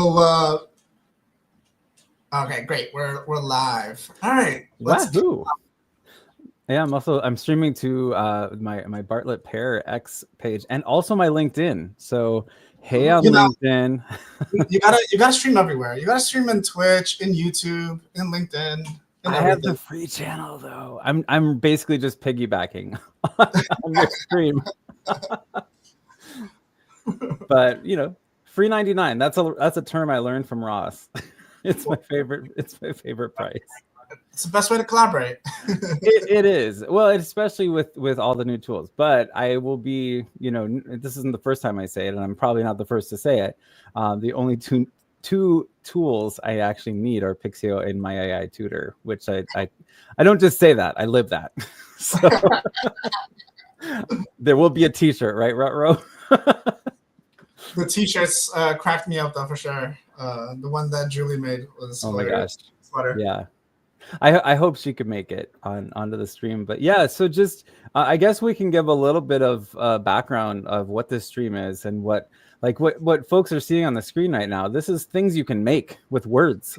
We'll okay, great. We're live. All right. Wahoo! Yeah, I'm streaming to my Bartlett Pear X page and also my LinkedIn. So hey on LinkedIn. you gotta stream everywhere. You gotta stream in Twitch, in YouTube, in LinkedIn. I have the free channel though. I'm basically just piggybacking on your stream. But you know, free 99. That's a term I learned from Ross. It's my favorite. It's my favorite price. It's the best way to collaborate. it is. Well, especially with all the new tools. But I will be, you know, this isn't the first time I say it, and I'm probably not the first to say it. The only two tools I actually need are Pixio and my AI tutor, which I don't just say that, I live that. So there will be a t-shirt, right, Rutro? The t-shirts cracked me up though, for sure. The one that Julie made was hilarious. Oh my gosh. Sweater. Yeah. I hope she could make it onto the stream. But yeah, so just I guess we can give a little bit of background of what this stream is and what folks are seeing on the screen right now. This is things you can make with words,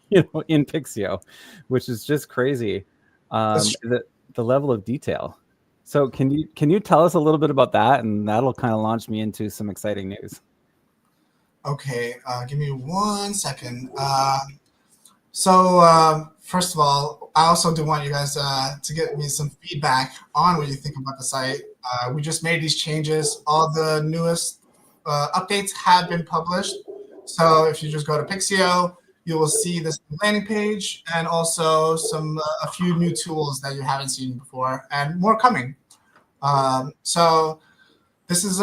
you know, in Pixio, which is just crazy. The level of detail. So can you tell us a little bit about that, and that'll kind of launch me into some exciting news. Okay, give me 1 second. So first of all, I also do want you guys to get me some feedback on what you think about the site. We just made these changes. All the newest updates have been published. So if you just go to Pixio, you will see this landing page and also a few new tools that you haven't seen before, and more coming. So this is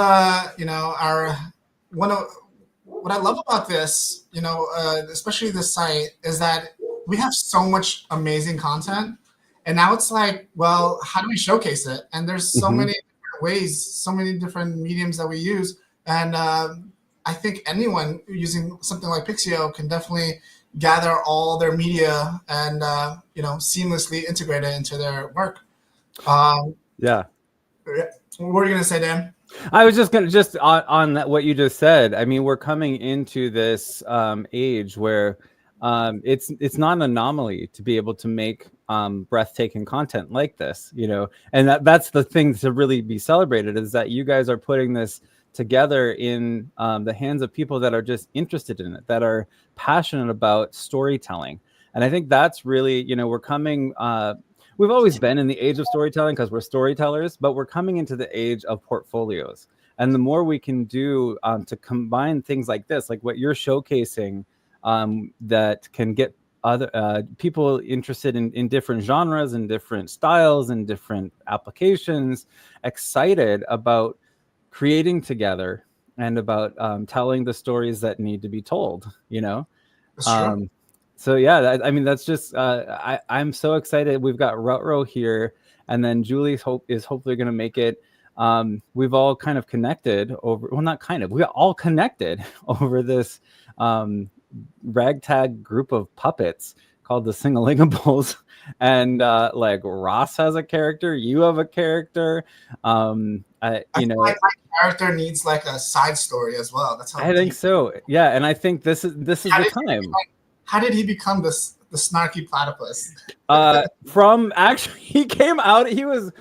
you know, our one of what I love about this, you know, especially this site, is that we have so much amazing content, and now it's like, well, how do we showcase it? And there's so many different ways, so many different mediums that we use, and I think anyone using something like Pixio can definitely gather all their media and you know, seamlessly integrate it into their work. Yeah. What were you gonna say, Dan? I was just on that, what you just said. I mean, we're coming into this age where it's not an anomaly to be able to make breathtaking content like this, you know, and that's the thing to really be celebrated, is that you guys are putting this together in the hands of people that are just interested in it, that are passionate about storytelling. And I think that's really, you know, we're coming we've always been in the age of storytelling because we're storytellers, but we're coming into the age of portfolios. And the more we can do to combine things like this, like what you're showcasing, that can get other people interested in different genres and different styles and different applications, excited about creating together and about telling the stories that need to be told, you know? So yeah, I mean, that's just I'm so excited. We've got Rutro here, and then Julie is hopefully going to make it. We've all kind of connected over. Well, not kind of. We all connected over this ragtag group of puppets called the Singalingables, and like Ross has a character. You have a character. You know, like my character needs like a side story as well. That's how I think so. Yeah, and I think this is the time. How did he become the snarky platypus? From actually, he came out. He was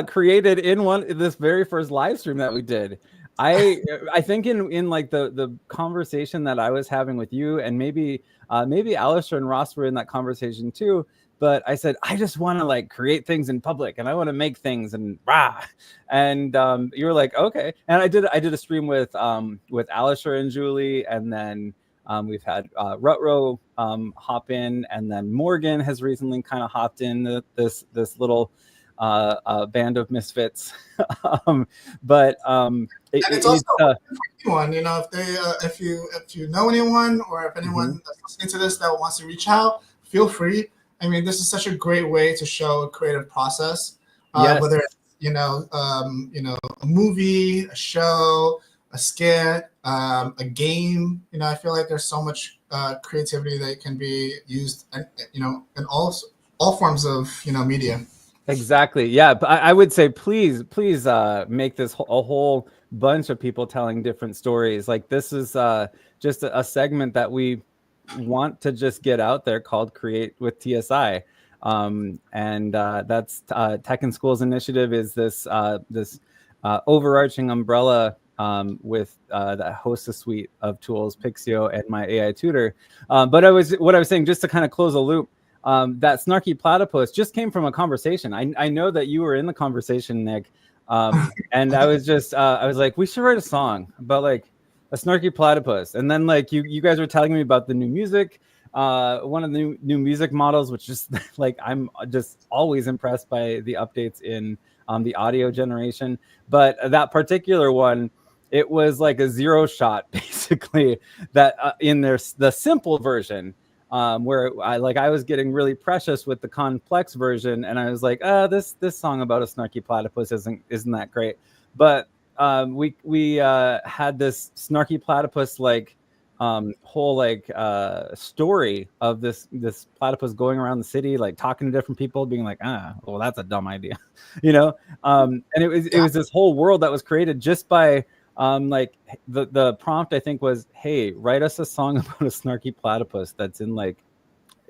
created in this very first live stream that we did. I think in like the conversation that I was having with you, and maybe Alistair and Ross were in that conversation too. But I said, I just want to like create things in public, and I want to make things, and and you were like, okay. And I did a stream with Alistair and Julie, and then we've had Rutro hop in, and then Morgan has recently kind of hopped in this little band of misfits. But it's also anyone, you know, if you know anyone, or if anyone that's listening to this that wants to reach out, feel free. I mean, this is such a great way to show a creative process, whether it's you know, a movie, a show, a skit, a game. You know, I feel like there's so much creativity that can be used, and you know, in all forms of, you know, media. Exactly. Yeah. But I would say, please make this a whole bunch of people telling different stories. Like this is just a segment that we want to just get out there called Create with TSI. And that's Tech in Schools initiative is this overarching umbrella with that hosts a suite of tools, Pixio and my AI tutor. But what I was saying, just to kind of close a loop, that snarky platypus just came from a conversation. I know that you were in the conversation, Nick. And I was just, I was like, we should write a song about like a snarky platypus. And then like you guys were telling me about the new music, one of the new music models, which just like, I'm just always impressed by the updates in the audio generation. But that particular one, it was like a zero shot basically that in the simple version, where I was getting really precious with the complex version, and I was like, this song about a snarky platypus isn't that great. But we had this snarky platypus like whole like story of this platypus going around the city, like talking to different people, being like, well, that's a dumb idea, you know. And it was this whole world that was created just by like the prompt, I think, was, hey, write us a song about a snarky platypus that's in like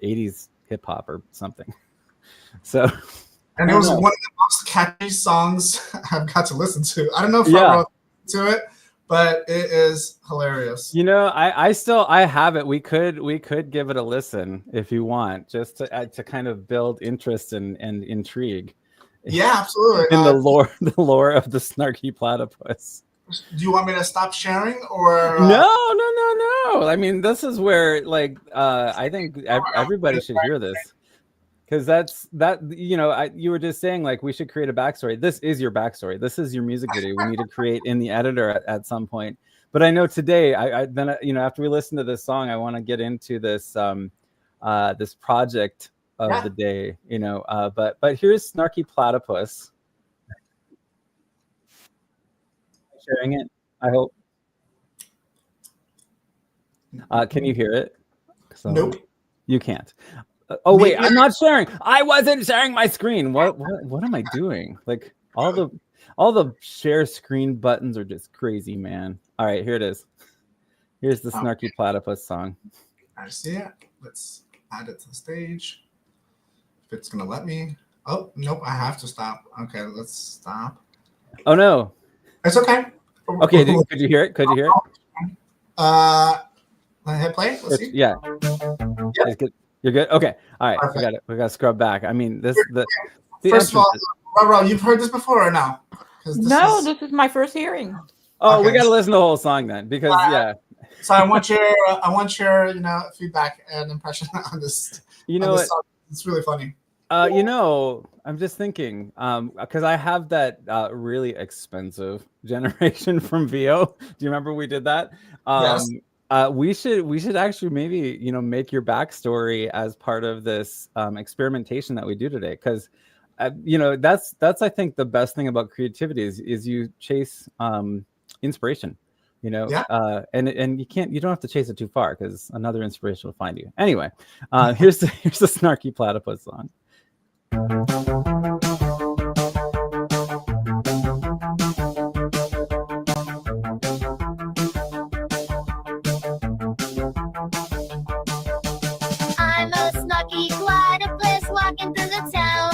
80s hip hop or something. So, and it was one of the most catchy songs I've got to listen to. I don't know if I wrote to it, but it is hilarious. You know, I have it. We could give it a listen if you want, just to kind of build interest and intrigue. Yeah, absolutely. In the lore of the snarky platypus. Do you want me to stop sharing or No. I mean, this is where like I think everybody should hear this, because you know, you were just saying like we should create a backstory. This is your backstory. This is your music video. We need to create in the editor at some point. But I know today, then you know, after we listen to this song, I want to get into this this project of the day. You know, but here's Snarky Platypus. Sharing it, I hope. Can you hear it? Nope. You can't. Oh wait, I'm not sharing. I wasn't sharing my screen. What am I doing? Like all the share screen buttons are just crazy, man. All right, here it is. Here's the Snarky Platypus song. I see it. Let's add it to the stage. If it's gonna let me. Oh nope, I have to stop. Okay, let's stop. Oh no. It's okay. Okay, could you hear it? Could you hear it? Let me hit play. Let's see. Yeah. Yep. You're good. Okay. All right. Perfect. We got to scrub back. I mean, the first of all, Ro, you've heard this before or no? This is my first hearing. Oh, okay. We got to listen to the whole song then, because So I want your feedback and impression on this. You know what? It's really funny. You know, I'm just thinking, because I have that really expensive generation from VO. Do you remember we did that? Yes. We should actually maybe, you know, make your backstory as part of this experimentation that we do today, because you know, that's I think the best thing about creativity is you chase inspiration, you know. And you don't have to chase it too far, because another inspiration will find you. Anyway, here's the Snarky Platypus song. I'm a snarky platypus walking through the town,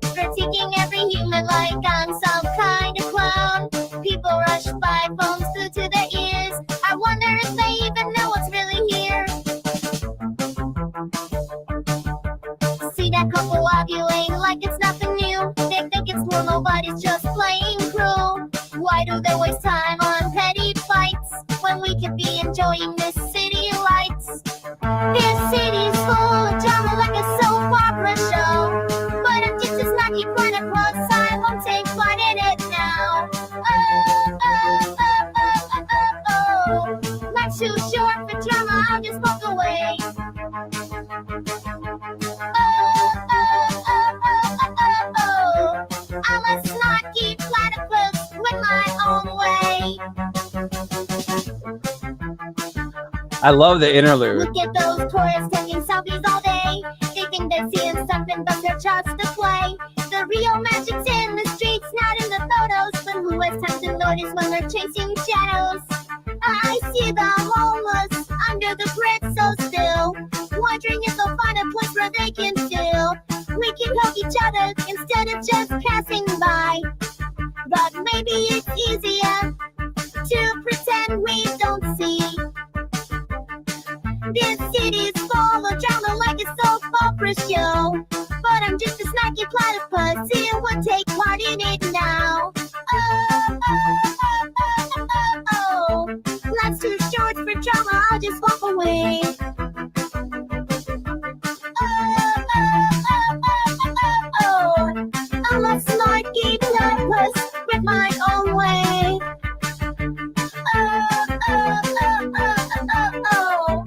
critiquing every human like I'm some kind of clown. People rush by, phones through to their ears. I wonder if they even know what's really here. See that couple ovulating like it's nothing new. They think it's normal, but it's just plain cruel. Why do they waste time on petty fights when we could be enjoying this city lights? This city's full of drama like a soap opera show, but I'm just a snarky platypus. I won't take part in it now. Life's too short for drama, I'll just walk away. I'm a snarky platypus with my own way. I love the interlude. Look at those tourists taking selfies all day. They think they're seeing something, but they're just a play. The real magic's in the streets, not in the photos. But who has time to notice when they're chasing shadows? I see the homeless under the bridge so still, wondering if they'll find a place where they can chill. We can help each other instead of just passing by. But maybe it's easier to pretend we don't see. This city's full of drama like a soap opera show. But I'm just a snacky platypus who would take part in it now. Oh, oh, oh, oh, oh, oh. Life's too short for drama, I'll just walk away. Oh, oh, oh, oh, oh, oh. I'm a snarky platypus with my own way. Oh, oh, oh, oh, oh, oh.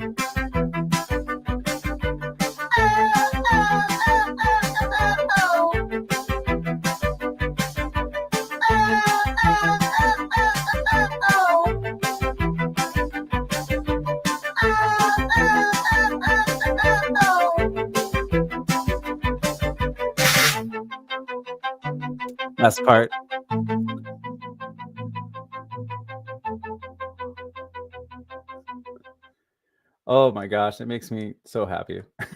Best part. Oh my gosh, it makes me so happy. It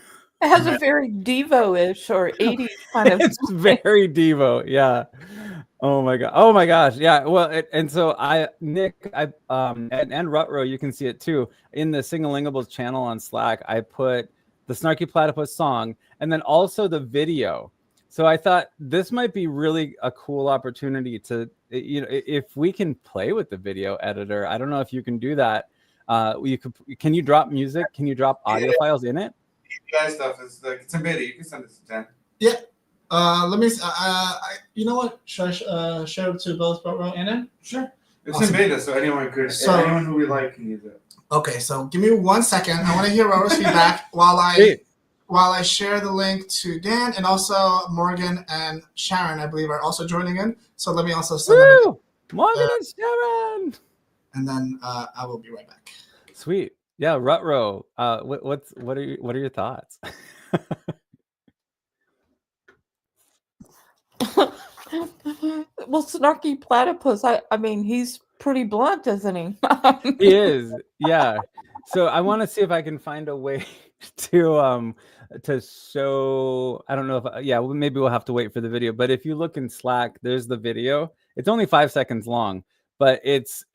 has a very Devo-ish or 80s kind of. It's very Devo, yeah. Oh my god. Oh my gosh, yeah. Well, and so Nick, and Rutro, you can see it too in the Singalingables channel on Slack. I put the Snarky Platypus song and then also the video. So I thought this might be really a cool opportunity to, if we can play with the video editor. I don't know if you can do that. Can you drop music? Can you drop audio files in it? API stuff is like it's embedded. You can send it to Dan. Yeah. Let me. You know what? Should I share it to both Rutro and Ed? Sure. It's Awesome. in beta, so anyone who we like can use it. Okay, so give me 1 second. I want to hear Rutro's feedback while I share the link to Dan, and also Morgan and Sharon, I believe, are also joining in. So let me also send them. Morgan and Sharon. And then I will be right back. Sweet. Yeah, Rutro. What are your thoughts? Well, Snarky Platypus, I mean, he's pretty blunt, isn't he? He is, yeah. So I want to see if I can find a way to show. I don't know if maybe we'll have to wait for the video. But if you look in Slack, there's the video. It's only 5 seconds long, but it's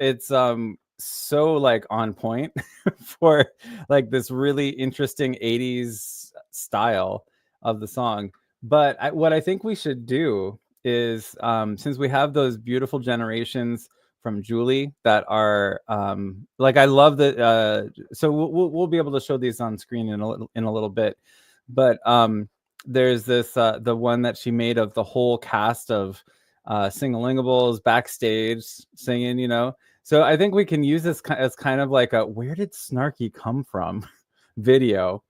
so like on point for like this really interesting 80s style of the song. But what I think we should do is, since we have those beautiful generations from Julie that are like, I love that. So we'll be able to show these on screen in a little bit. But there's this the one that she made of the whole cast of Singalingables backstage singing, So I think we can use this as kind of like a where did Snarky come from video,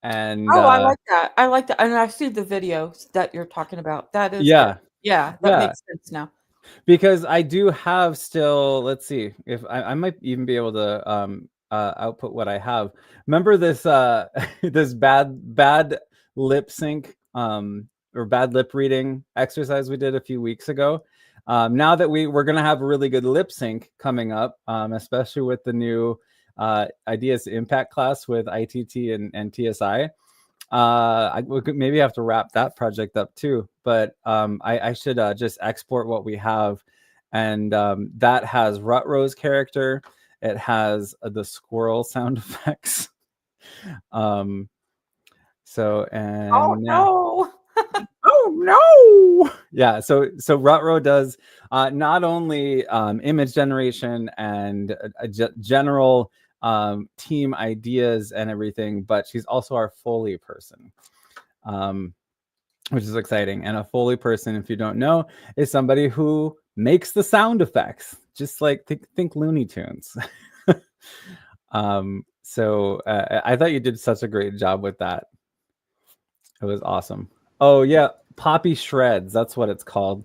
And I like that. I like that. And I see the video that you're talking about. That is yeah. That makes sense now. Because I do have still, let's see if I might even be able to output what I have. Remember this this bad lip sync or bad lip reading exercise we did a few weeks ago? Now that we're gonna have a really good lip sync coming up, especially with the new Ideas to Impact class with ITT and TSI. We could maybe have to wrap that project up too, but I should just export what we have, and that has Rutro's character. It has the squirrel sound effects. Oh no! Oh no! Yeah, so Rutro does not only image generation and general team ideas and everything, but she's also our Foley person, which is exciting. And a Foley person, if you don't know, is somebody who makes the sound effects, just like think Looney Tunes. So I thought you did such a great job with that. It was awesome. Oh yeah, Poppy Shreds, that's what it's called.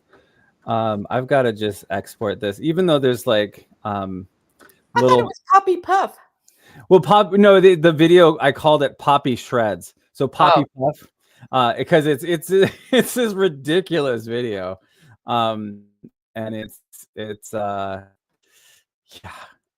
I've got to just export this, even though there's like I thought it was Poppy Puff. Well, the video, I called it Poppy Shreds. So Poppy Puff, because it's this ridiculous video, and it's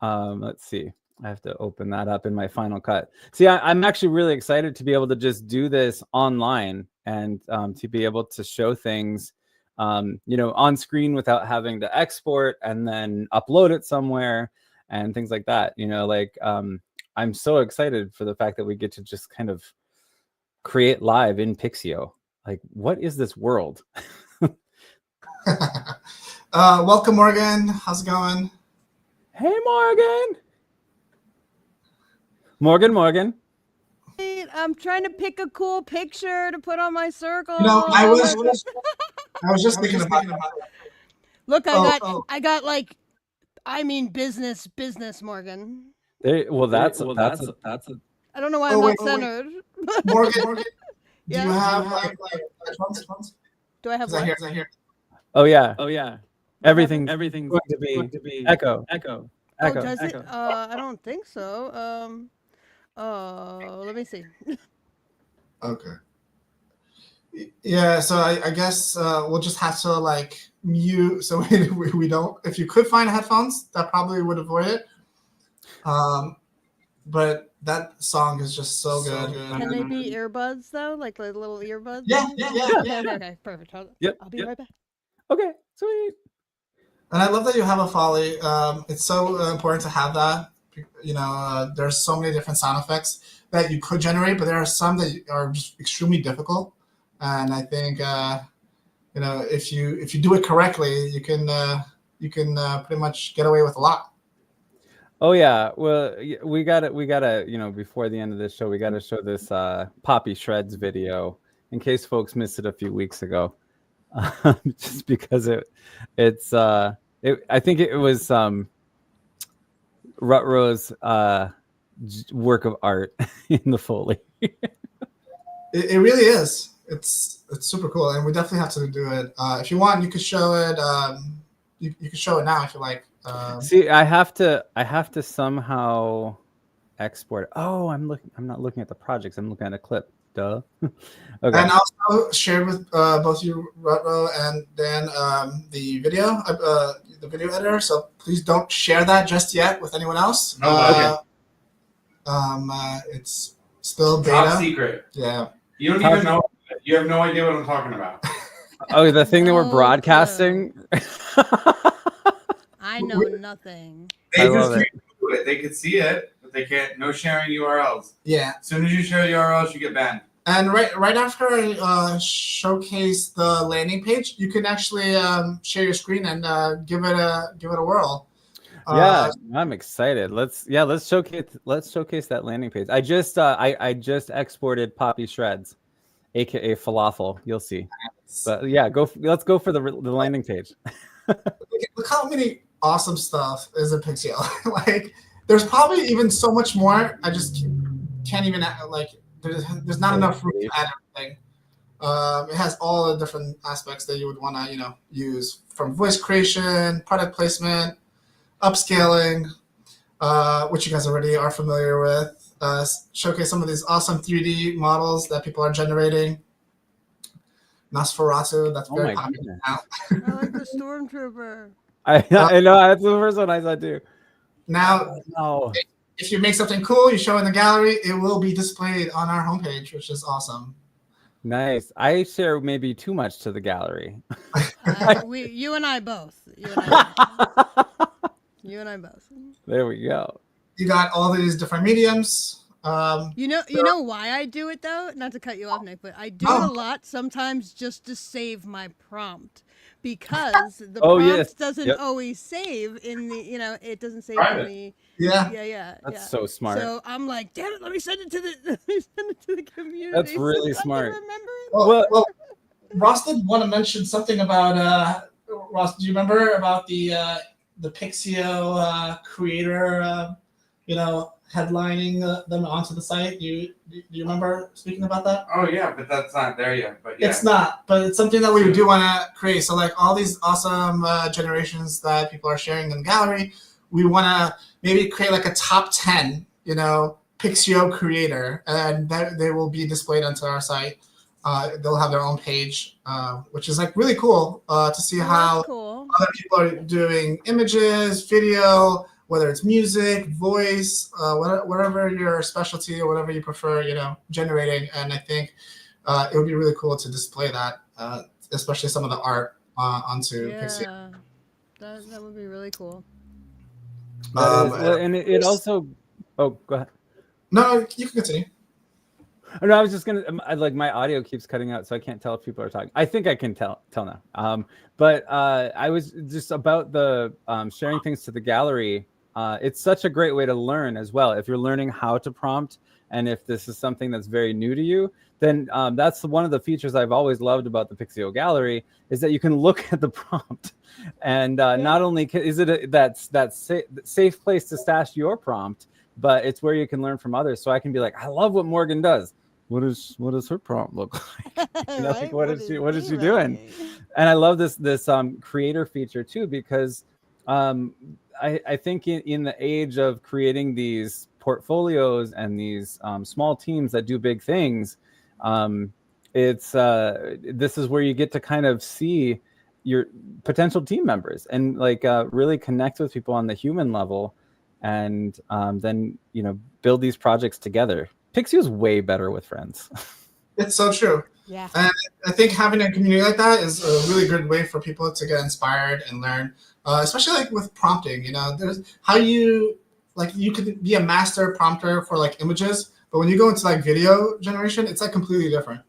Let's see. I have to open that up in my Final Cut. See, I'm actually really excited to be able to just do this online and to be able to show things, on screen without having to export and then upload it somewhere and things like that. I'm so excited for the fact that we get to just kind of create live in Pixio. Like, what is this world? Welcome, Morgan. How's it going? Hey, Morgan. Morgan. I'm trying to pick a cool picture to put on my circle. I was just thinking about it. Look, I got like, business, Morgan. That's a. I don't know why I'm not centered. Morgan, Yeah. do you have like headphones? Do I have Is that what? here? Oh yeah. Everything's going to be echo. Oh, does it? I don't think so. Let me see. Okay. Yeah, so I guess we'll just have to like mute so we don't. If you could find headphones, that probably would avoid it. But that song is just so good. Can they be earbuds though, like little earbuds? Yeah. Okay, perfect. Yep, I'll be right back. Okay, sweet. And I love that you have a Foley. It's so important to have that. There's so many different sound effects that you could generate, but there are some that are just extremely difficult. And I think if you do it correctly, you can pretty much get away with a lot. Oh yeah, well we gotta before the end of this show we gotta show this Poppy Shreds video in case folks missed it a few weeks ago, just because I think it was Rutro's work of art in the Foley. It really is. It's super cool, and we definitely have to do it. If you want, you could show it. You could show it now if you like. See, I have to somehow export. Oh, I'm not looking at the projects. I'm looking at a clip. Duh. Okay. And also shared with both you, Rutro, and Dan, the video editor. So please don't share that just yet with anyone else. Okay. It's still beta. Top secret. Yeah. You don't even know. You have no idea what I'm talking about. Oh, the thing that we're Oh, broadcasting. I know nothing. They I just love it. can't do it. They could see it, but they can't. No sharing URLs. Yeah. As soon as you share URLs, you get banned. And right after I showcase the landing page, you can actually share your screen and give it a whirl. Yeah, I'm excited. Let's showcase that landing page. I just exported Poppy Shreds, aka falafel. You'll see. But yeah, let's go for the landing page. Look how many awesome stuff is in Pixio. Like, there's probably even so much more. I just can't even like. There's not enough room to add everything. It has all the different aspects that you would want to use, from voice creation, product placement, upscaling, which you guys already are familiar with. Showcase some of these awesome 3D models that people are generating. Nosferatu, that's very popular now. I like the stormtrooper. I know that's the first one I saw too. Now, No. if you make something cool, you show in the gallery, it will be displayed on our homepage, which is awesome. Nice. I share maybe too much to the gallery. You and I both. You and I both. There we go. You got all these different mediums. You know why I do it though? Not to cut you off, Nick, but I do it a lot sometimes just to save my prompt, because the prompt doesn't always save in the it doesn't save in the Yeah. That's so smart. So I'm like, damn it, let me send it to the community. That's really so I can smart. remember it. Well, Ross did want to mention something about Ross. Do you remember about the Pixio creator? Headlining them onto the site. Do you remember speaking about that? Oh yeah, but that's not there yet. But yeah. It's not, but it's something that we do want to create. So like all these awesome generations that people are sharing in the gallery, we want to maybe create like a top 10, Pixio creator, and that they will be displayed onto our site. They'll have their own page, which is like really cool to see how cool. other people are doing images, video, whether it's music, voice, whatever your specialty or whatever you prefer, generating. And I think it would be really cool to display that, especially some of the art onto Pixio. That would be really cool. And it also. Oh, go ahead. No, you can continue. Oh, no, I was just gonna like my audio keeps cutting out, so I can't tell if people are talking. I think I can tell now. But I was just about the sharing things to the gallery. It's such a great way to learn as well. If you're learning how to prompt, and if this is something that's very new to you, then that's one of the features I've always loved about the Pixio gallery is that you can look at the prompt, and not only is it that safe place to stash your prompt, but it's where you can learn from others. So I can be like, I love what Morgan does. What does her prompt look like? Right? Like, what is she doing? And I love this creator feature too, because I think in the age of creating these portfolios and these small teams that do big things, this is where you get to kind of see your potential team members and like really connect with people on the human level, and then build these projects together. Pixio is way better with friends. It's so true. Yeah. And I think having a community like that is a really good way for people to get inspired and learn, especially like with prompting. There's how you could be a master prompter for like images, but when you go into like video generation, it's like completely different.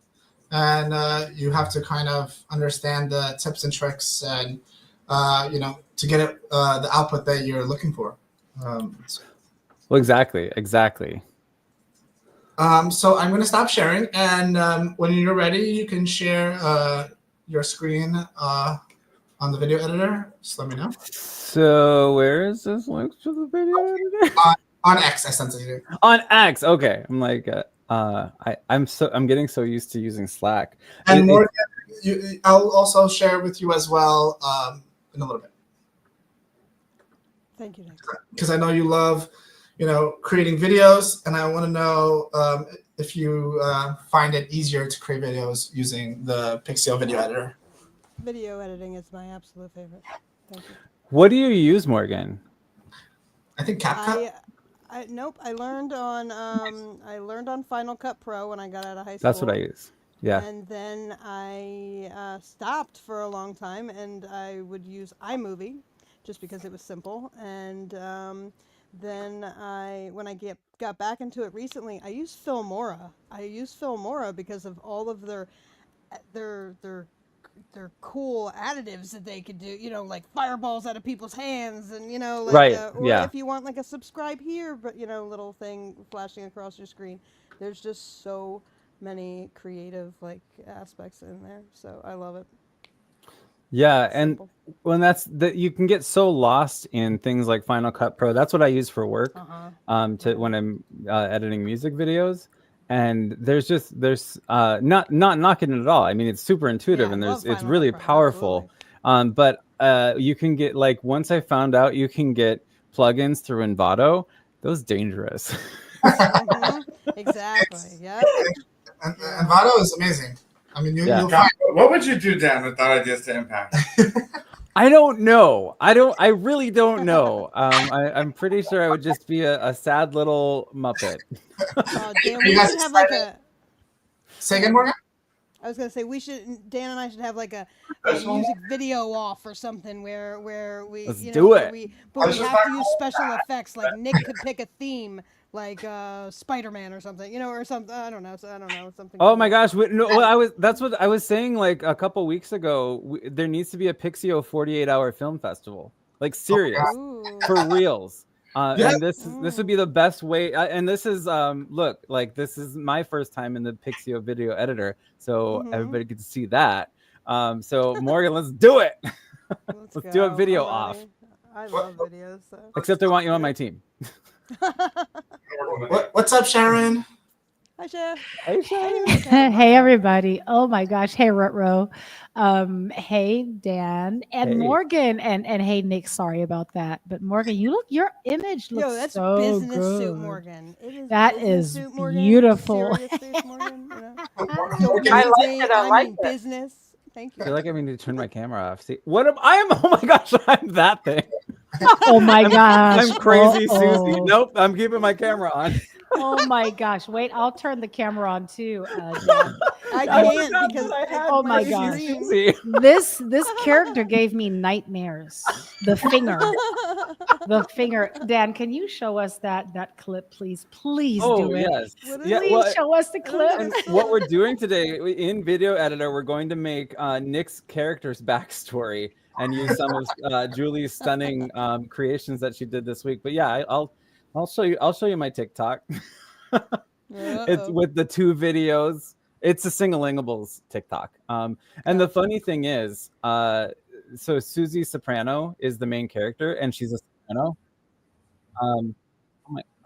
And you have to kind of understand the tips and tricks and, to get it, the output that you're looking for. Well, exactly. So I'm going to stop sharing, and when you're ready, you can share your screen on the video editor. Just let me know. So where is this link to the video editor? On X, I sent it to you. On X, okay. I'm like, I'm getting so used to using Slack. And Morgan, I'll also share with you as well in a little bit. Thank you, Nick. Because I know you love, creating videos, and I want to know if you find it easier to create videos using the Pixio video editor. Video editing is my absolute favorite. Thank you. What do you use, Morgan? I think CapCut. Nope. I learned on Final Cut Pro when I got out of high school. That's what I use. Yeah. And then I stopped for a long time, and I would use iMovie just because it was simple. And then when I got back into it recently, I use Filmora. I use Filmora because of all of their cool additives that they could do, like fireballs out of people's hands, and like, right, or yeah. if you want like a subscribe here, but little thing flashing across your screen. There's just so many creative like aspects in there, so I love it. Yeah, and when you can get so lost in things like Final Cut Pro. That's what I use for work, when I'm editing music videos. And there's not knocking it at all. I mean, it's super intuitive, and it's really powerful. But you can get, like, once I found out you can get plugins through Envato, those dangerous. Exactly. Yeah. And Envato is amazing. I mean, you'll find. What would you do, Dan, with that idea to impact? I don't know. I really don't know. I'm pretty sure I would just be a sad little Muppet. Dan, we should have like a. Say again, Morgan? I was gonna say Dan and I should have like a music video off or something where we do it. We have to use special effects. Like Nick could pick a theme, like Spider-Man or something, or something. I don't know something. Oh my gosh! That's what I was saying like a couple weeks ago. There needs to be a Pixio 48-hour film festival, like serious, for reals. And this would be the best way. And this is this is my first time in the Pixio video editor, so everybody gets to see that. So Morgan, let's do it. Let's do a video off. I love videos. So. Except I want you on my team. What's up, Sharon? Hi, Chef. Hey, Sharon. Hey, everybody. Oh my gosh. Hey, Rutro. Hey, Dan and Morgan, and hey, Nick. Sorry about that, but Morgan, your image looks that's so business good. suit, Morgan. That is beautiful. Serious face, Morgan. I like it. I like it. Business. Thank I you. feel like I need to turn my camera off. See, what am I? Oh my gosh, I'm that thing. Oh my gosh. I'm crazy Susie. Uh-oh. Nope, I'm keeping my camera on. Oh my gosh. Wait, I'll turn the camera on too, Dan. I I can't forgot because that I had Oh my my gosh. screen. Susie. This character gave me nightmares. The finger. The finger. Dan, can you show us that clip, please? Please Oh do it. yes, What is yeah. Please Well, show us the I don't clip. and what we're doing today in Video Editor, we're going to make Nick's character's backstory and use some of Julie's stunning creations that she did this week. But yeah, I'll show you. I'll show you my TikTok. It's with the 2 videos. It's a Singalingables TikTok. And the funny thing is, so Susie Soprano is the main character, and she's a soprano. Oh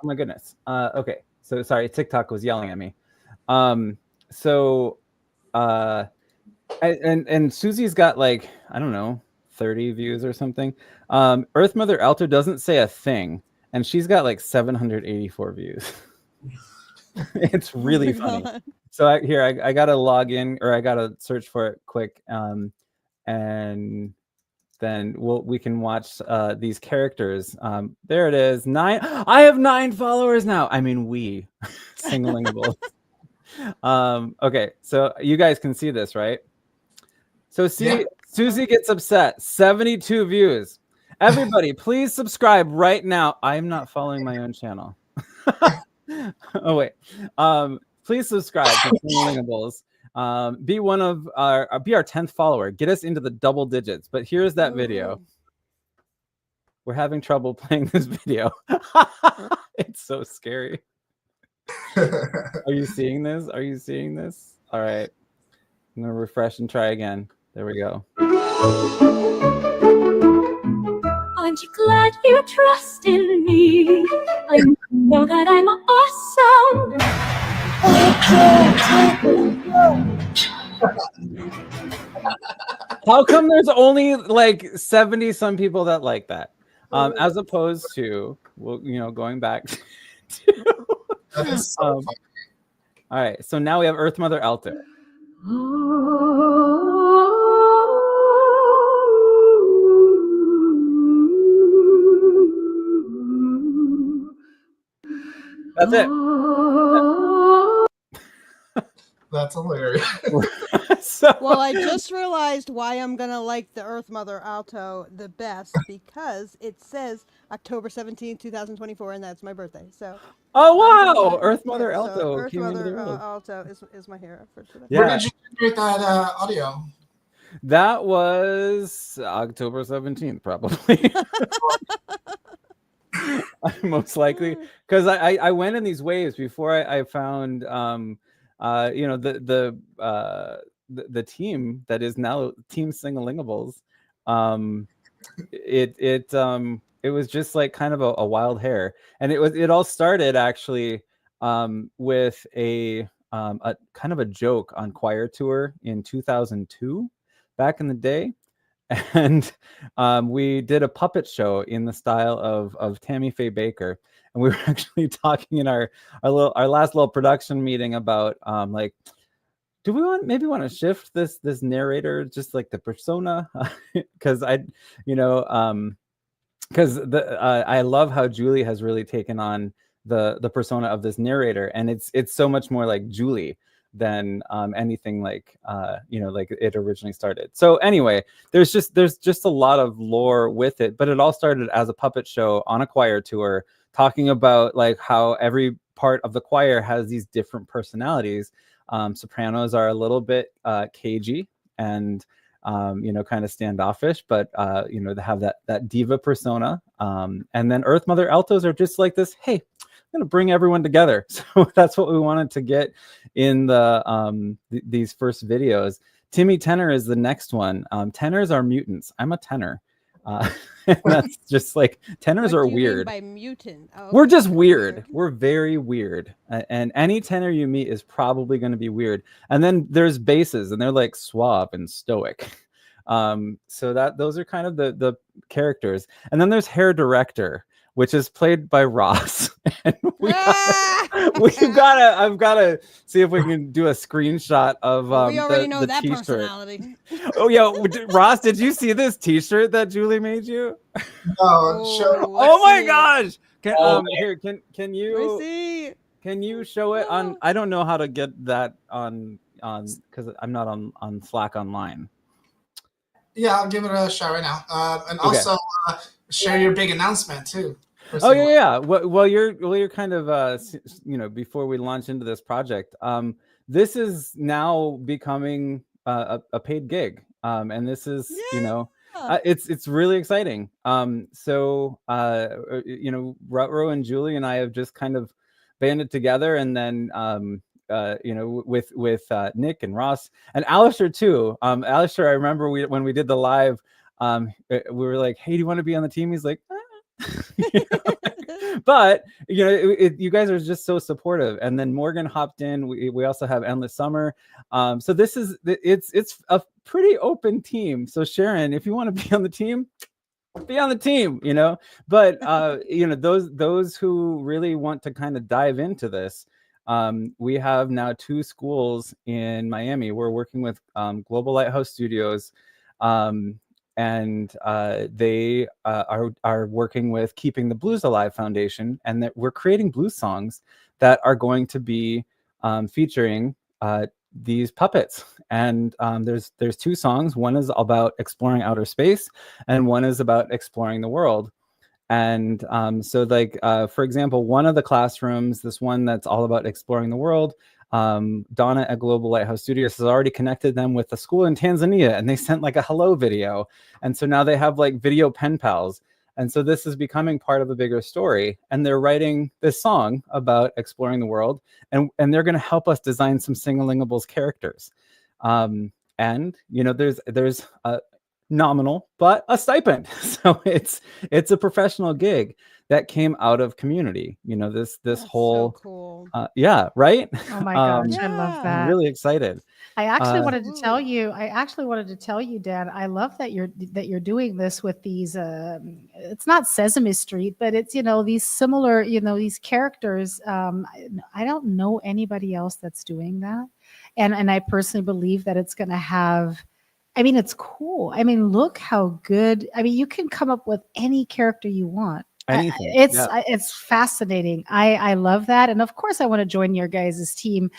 my goodness. Okay. So sorry, TikTok was yelling at me. And Susie's got like, I don't know, 30 views or something. Earth Mother Alto doesn't say a thing, and she's got like 784 views. It's really funny. God. So I gotta log in, or I gotta search for it quick, and then we can watch these characters. There it is. 9. I have 9 followers now. I mean, we Singalingable. Okay, so you guys can see this, right? So see, Susie gets upset. 72 views. Everybody, please subscribe right now. I'm not following my own channel. Oh wait. Please subscribe to Singalingables. Be our 10th follower. Get us into the double digits. But here's that video. We're having trouble playing this video. It's so scary. Are you seeing this? Are you seeing this? All right. I'm gonna refresh and try again. There we go. Aren't you glad you trust in me? I know that I'm awesome. How come there's only like 70 some people that like that? As opposed to, well, going back to That is so funny. all right, so now we have Earth Mother Alto. That's it. That's hilarious. Well, I just realized why I'm gonna like the Earth Mother Alto the best, because it says October 17th, 2024, and that's my birthday. So. Oh wow, Earth Mother Alto. So Earth came into Mother the world. Alto is my hero for today. Yeah. Where did you generate that audio? That was October 17th, probably. Most likely, because I went in these waves before I found the team that is now Team Singalingables. It was just like kind of a wild hair, and it all started actually with a kind of a joke on Choir Tour in 2002, back in the day. And we did a puppet show in the style of Tammy Faye Baker, and we were actually talking in our last little production meeting about like, do we want to shift this narrator, just like the persona, because I love how Julie has really taken on the persona of this narrator, and it's so much more like Julie than anything like like it originally started. So anyway, there's just a lot of lore with it, but it all started as a puppet show on a choir tour, talking about like how every part of the choir has these different personalities. Sopranos are a little bit cagey and kind of standoffish, but they have that diva persona, and then Earth Mother Altos are just like this, hey, I'm gonna bring everyone together. So that's what we wanted to get in these first videos. Timmy Tenor is the next one. Tenors are mutants. I'm a tenor. That's just like, tenors What are do you mean weird. by mutant? Oh, We're okay. just weird. We're very weird. And any tenor you meet is probably going to be weird. And then there's basses, and they're like suave and stoic. So those are kind of the characters. And then there's hair director, which is played by Ross. And Ah! I've gotta see if we can do a screenshot of We already know the that t-shirt. personality. Oh yeah, Ross, did you see this t-shirt that Julie made you? No, show. Oh my see. gosh! Can Oh, here Let me you see. can you show it on? I don't know how to get that on because I'm not on Slack online. Yeah, I'll give it a shot right now. And Okay. also share your big announcement too. Oh yeah. Well, you're kind of before we launch into this project, this is now becoming a paid gig, and this is it's really exciting. So Rutro and Julie and I have just kind of banded together, and then with Nick and Ross and Alistair too. Alistair, I remember when we did the live, we were like, "Hey, do you want to be on the team?" He's like, but you guys are just so supportive. And then Morgan hopped in. We also have Endless Summer. So it's a pretty open team. So Sharon, if you want to be on the team, be on the team, but those who really want to kind of dive into this, we have now 2 schools in Miami. We're working with Global Lighthouse Studios, and they are working with Keeping the Blues Alive Foundation, and that we're creating blues songs that are going to be featuring these puppets. And there's 2 songs. One is about exploring outer space, and one is about exploring the world. And so for example, one of the classrooms, this one that's all about exploring the world, Donna at Global Lighthouse Studios has already connected them with a school in Tanzania, and they sent like a hello video. And so now they have like video pen pals. And so this is becoming part of a bigger story. And they're writing this song about exploring the world, and they're going to help us design some Singalingables characters. And there's a nominal, but a stipend. So it's a professional gig that came out of community. This That's whole so cool. yeah, right. Oh my gosh, I love Yeah. that. I'm really excited. I actually wanted to tell Ooh. you. I actually wanted to tell you, Dan. I love that you're doing this with these. It's not Sesame Street, but it's these similar these characters. I don't know anybody else that's doing that, and I personally believe that it's going to have. I mean, it's cool. I mean, look how good. I mean, you can come up with any character you want. Anything. It's fascinating. I love that, and of course, I want to join your guys' team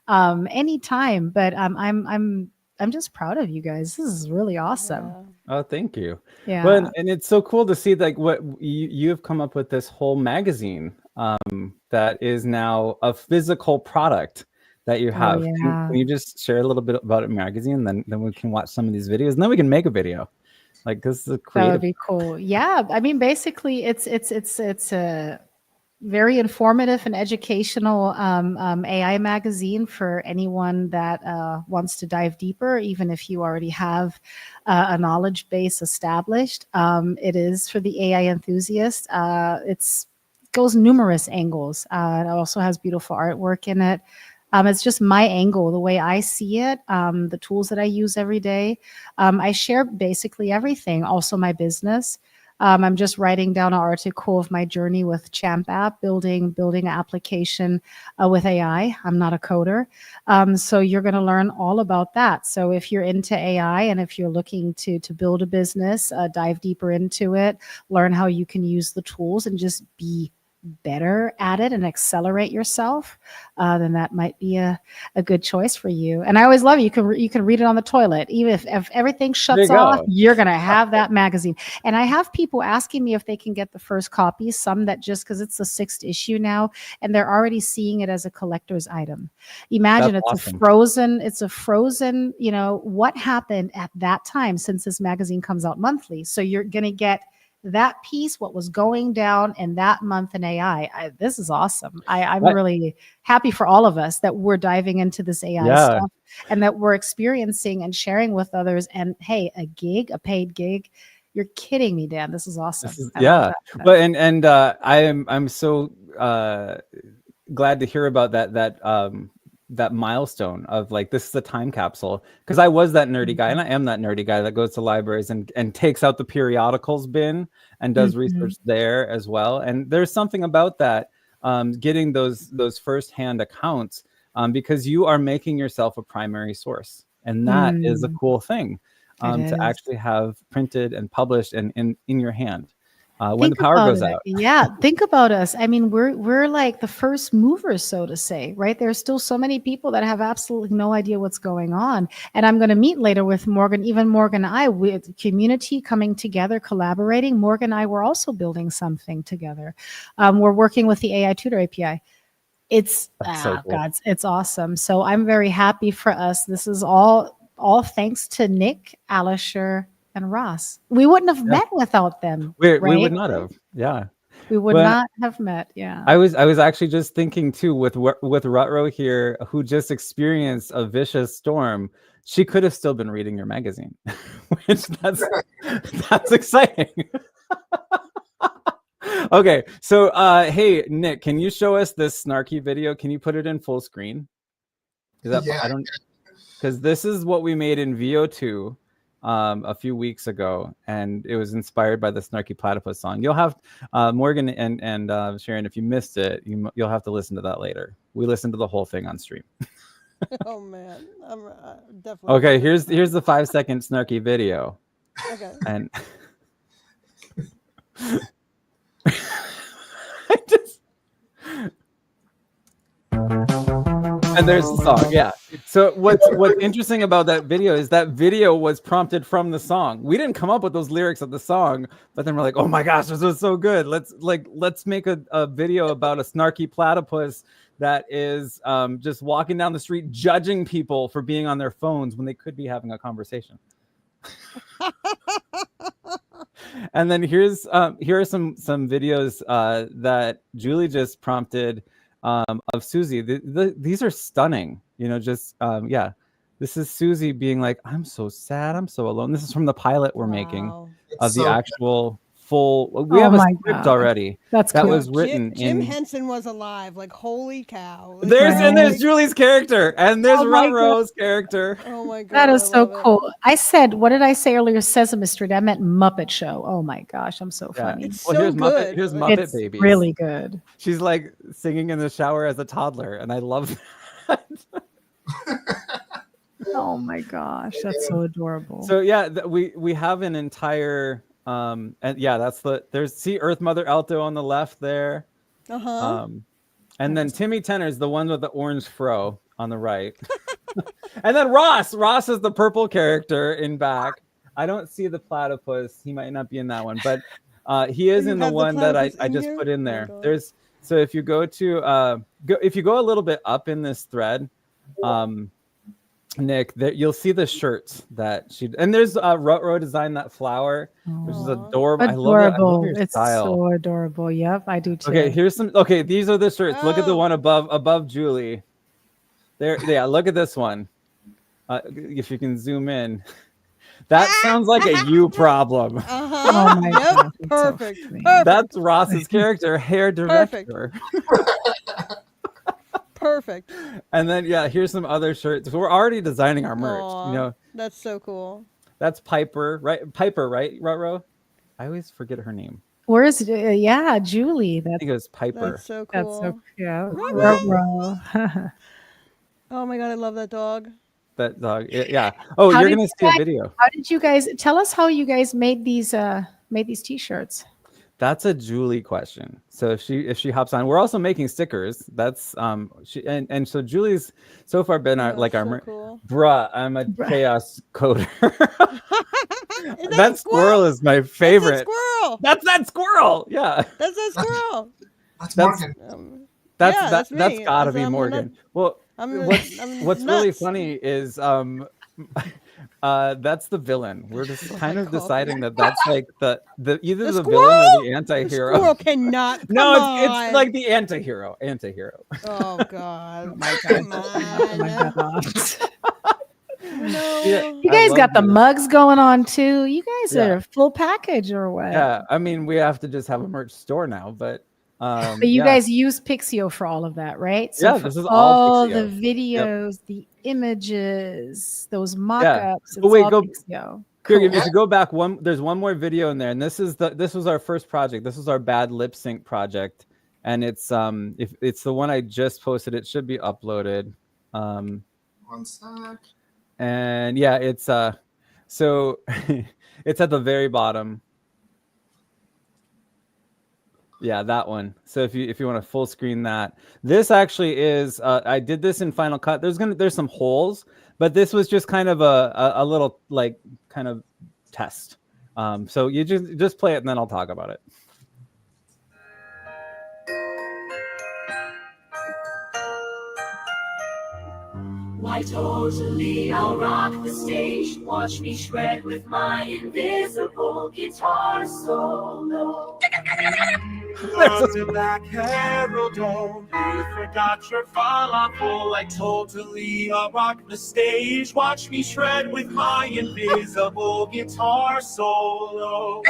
anytime. But I'm just proud of you guys. This is really awesome. Oh, thank you. Yeah. Well, and it's so cool to see like what you have come up with, this whole magazine that is now a physical product that you have. Oh, yeah. Can you just share a little bit about a magazine? Then we can watch some of these videos, and then we can make a video. Like, this is a creative. That would be cool. Yeah. I mean, basically, it's a very informative and educational AI magazine for anyone that wants to dive deeper, even if you already have a knowledge base established. It is for the AI enthusiast. It goes numerous angles. It also has beautiful artwork in it. It's just my angle, the way I see it, the tools that I use every day. I share basically everything, also my business. I'm just writing down an article of my journey with Champ App, building an application with AI. I'm not a coder. So you're going to learn all about that. So if you're into AI and if you're looking to build a business, dive deeper into it, learn how you can use the tools and just be better at it and accelerate yourself, then that might be a good choice for you. And I always love it. You can read it on the toilet. Even if everything shuts off, you're going to have that magazine. And I have people asking me if they can get the first copy, some that just because it's the 6th issue now, and they're already seeing it as a collector's item. Imagine That's it's awesome. it's a frozen, what happened at that time since this magazine comes out monthly. So you're going to get that piece, what was going down in that month in AI. This is awesome. I'm really happy for all of us that we're diving into this AI stuff and that we're experiencing and sharing with others. And hey, a paid gig. You're kidding me, Dan. This is awesome. But I'm so glad to hear about that that milestone of like, this is a time capsule. Because I was that nerdy guy, and I am that nerdy guy that goes to libraries and takes out the periodicals bin and does research there as well. And there's something about that, getting those firsthand accounts, because you are making yourself a primary source, and that is a cool thing, to actually have printed and published and in your hand. When the power goes out. Yeah, think about us. I mean, we're like the first movers, so to say, right? There's still so many people that have absolutely no idea what's going on. And I'm going to meet later with Morgan, even Morgan and I, with community coming together, collaborating. Morgan and I were also building something together. We're working with the AI Tutor API. It's so cool. God, it's awesome. So I'm very happy for us. This is all thanks to Nick, Alisher, and Ross. We wouldn't have met without them. We would not have. Yeah. We would not have met. Yeah. I was actually just thinking too, with Rutro here, who just experienced a vicious storm. She could have still been reading your magazine, which that's exciting. Okay, so hey Nick, can you show us this snarky video? Can you put it in full screen? Because this is what we made in VO2 a few weeks ago, and it was inspired by the Snarky Platypus song. You'll have Morgan and Sharon, if you missed it, you'll have to listen to that later. We listened to the whole thing on stream. Oh man, I'm definitely. Okay, here's the 5-second Snarky video. Okay. And and there's the song. Yeah. So what's interesting about that video is that video was prompted from the song. We didn't come up with those lyrics of the song, but then we're like, oh my gosh, this was so good. Let's make a video about a snarky platypus that is just walking down the street judging people for being on their phones when they could be having a conversation. And then here are some videos that Julie just prompted of Susie. These are stunning. Just this is Susie being like, I'm so sad, I'm so alone. This is from the pilot we're making of the actual full. We have a script already. That cool. Was written. Jim Henson was alive. Like, holy cow! There's Julie's character, and there's Rutro's character. Oh my god, that is so cool. I said, what did I say earlier? Sesame Street. I meant Muppet Show. Oh my gosh, I'm so funny. It's so good. Here's Muppet it's Babies. Really good. She's like singing in the shower as a toddler, and I love that. Oh my gosh, that's so adorable. So yeah, we have an entire and yeah, there's Earth Mother Alto on the left there. And then Timmy Tenner's the one with the orange fro on the right. And then Ross is the purple character in back. I don't see the platypus. He might not be in that one, but he is in the one that I just put in there. So if you go to if you go a little bit up in this thread, Nick, you'll see the shirts that and there's Rutro designed that flower, which is adorable. I love your it's style. So adorable. Yep, I do too. Okay, these are the shirts. Look at the one above Julie. There, yeah, look at this one. If you can zoom in. That sounds like a you problem. Oh my God. Perfect. So Perfect. That's Ross's character, hair director. Perfect. And then here's some other shirts. So we're already designing our merch. Aww, that's so cool. That's Piper, right? Piper, right? Rutro? I always forget her name. Where is it? Yeah, Julie. I think it was Piper. That's so cool. That's so Rutro. Oh my god, I love that dog. That dog. Yeah. Oh, you're gonna see a video. How did you guys tell us how you guys made these t-shirts? That's a Julie question. So if she hops on, we're also making stickers. That's and so Julie's so far been our cool. Bruh, I'm a chaos coder. That squirrel is my favorite. That's that squirrel. Yeah. That's that squirrel. That's Morgan. That's gotta be Morgan. What's really funny is that's the villain. We're just kind of deciding that's like the either the villain or the anti-hero. The squirrel cannot. No, it's like the anti-hero. Oh god. Oh my god. No. Yeah, you guys got the mugs going on too. You guys are a full package or what? Yeah, I mean we have to just have a merch store now, but But you guys use Pixio for all of that, right? So Yeah, for this is all the Pixio. videos, the images, those Yeah. mock-ups, Oh, it's wait, all go- Pixio. Here, Cool. if you go back there's one more video in there, and this was our first project. This was our bad lip sync project, and it's if it's the one I just posted, it should be uploaded. One sec. And yeah, it's so it's at the very bottom. Yeah, that one. So if you want to full screen that, this actually is I did this in Final Cut. There's some holes, but this was just kind of a little like kind of test. So you just play it and then I'll talk about it. Why totally I'll rock the stage. Watch me shred with my invisible guitar solo. Under black arrow dome, you forgot your falafel. Like totally I'll rock the stage. Watch me shred with my invisible guitar solo.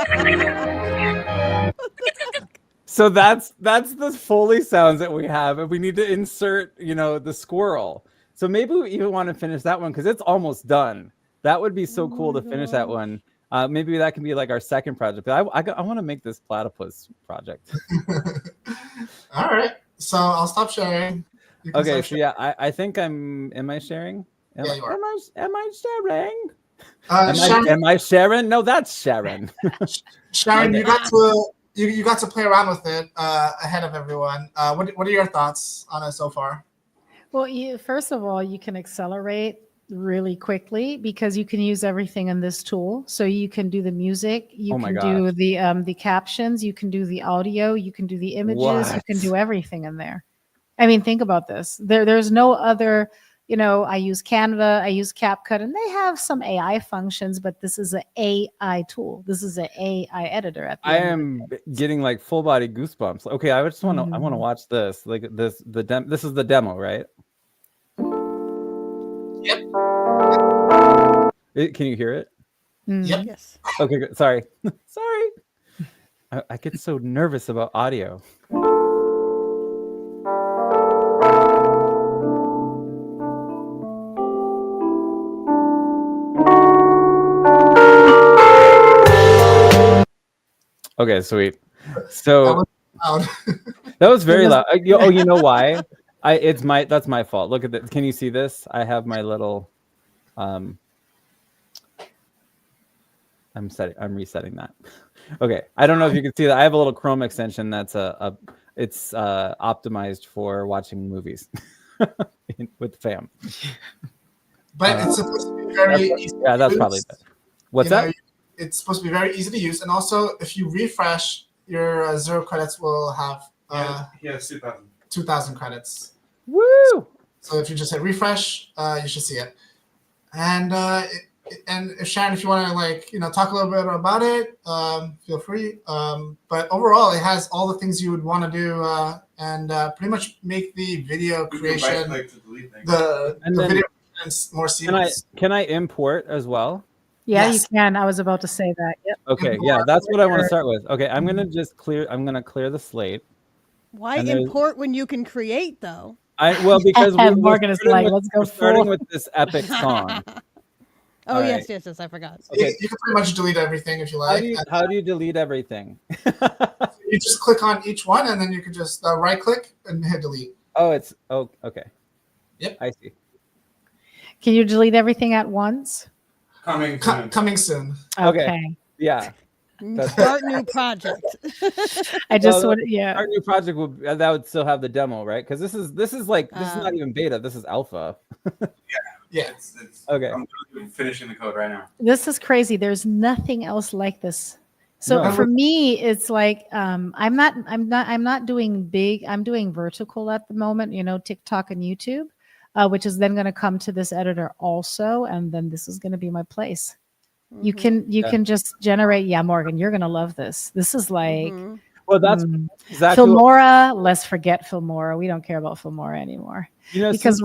So that's the Foley sounds that we have, and we need to insert, the squirrel. So maybe we even want to finish that one because it's almost done. That would be so cool to finish that one. Maybe that can be like our second project. But I want to make this platypus project. All right. So I'll stop sharing. Okay. So yeah, I think am I sharing? Yeah, you are. Am I sharing? Sharon, am I Sharon? No, that's Sharon. Sharon, you got to play around with it ahead of everyone. What are your thoughts on it so far? Well, first of all, you can accelerate really quickly because you can use everything in this tool. So you can do the music, you can do the captions, you can do the audio, you can do the images, you can do everything in there. I mean, think about this. There's no other, I use Canva, I use CapCut, and they have some AI functions, but this is an AI tool. This is an AI editor. At the I end am getting like full body goosebumps. Okay, I just want to. I want to watch this. Like this. This is the demo, right? Yep. Can you hear it? Yep. Yes. Okay, good. Sorry. Sorry. I get so nervous about audio. Okay, sweet. So that was very loud. Oh, you know why? That's my fault. Look at this. Can you see this? I have my little I'm resetting that. Okay. I don't know if you can see that. I have a little Chrome extension that's it's optimized for watching movies with fam. But it's supposed to be very easy. Yeah, that's probably it. What's that? It's supposed to be very easy to use, and also if you refresh, your 0 credits will have 2,000 credits. Woo! So if you just hit refresh, you should see it. And if Sharon, if you want to talk a little bit about it, feel free. But overall, it has all the things you would want to do, and pretty much make the video creation, the video more seamless. Can I import as well? Yeah, yes. You can. I was about to say that. Yep. Okay, yeah, that's what I want to start with. Okay, I'm gonna clear the slate. Why import when you can create though? Because Morgan is like, let's go. We're starting with this epic song. Oh yes, I forgot. Okay. You can pretty much delete everything if you like. How do you delete everything? You just click on each one, and then you can just right click and hit delete. Okay. Yep. I see. Can you delete everything at once? Coming soon. Okay. Yeah. Start new project. I just want Start new project would still have the demo, right? Because this is not even beta. This is alpha. Yeah. Okay. I'm finishing the code right now. This is crazy. There's nothing else like this. So for me, it's like I'm not doing big. I'm doing vertical at the moment. TikTok and YouTube. Which is then going to come to this editor also, and then this is going to be my place. Mm-hmm. You can just generate. Yeah, Morgan, you're going to love this. This is like, well, that's exactly Filmora. Let's forget Filmora. We don't care about Filmora anymore because.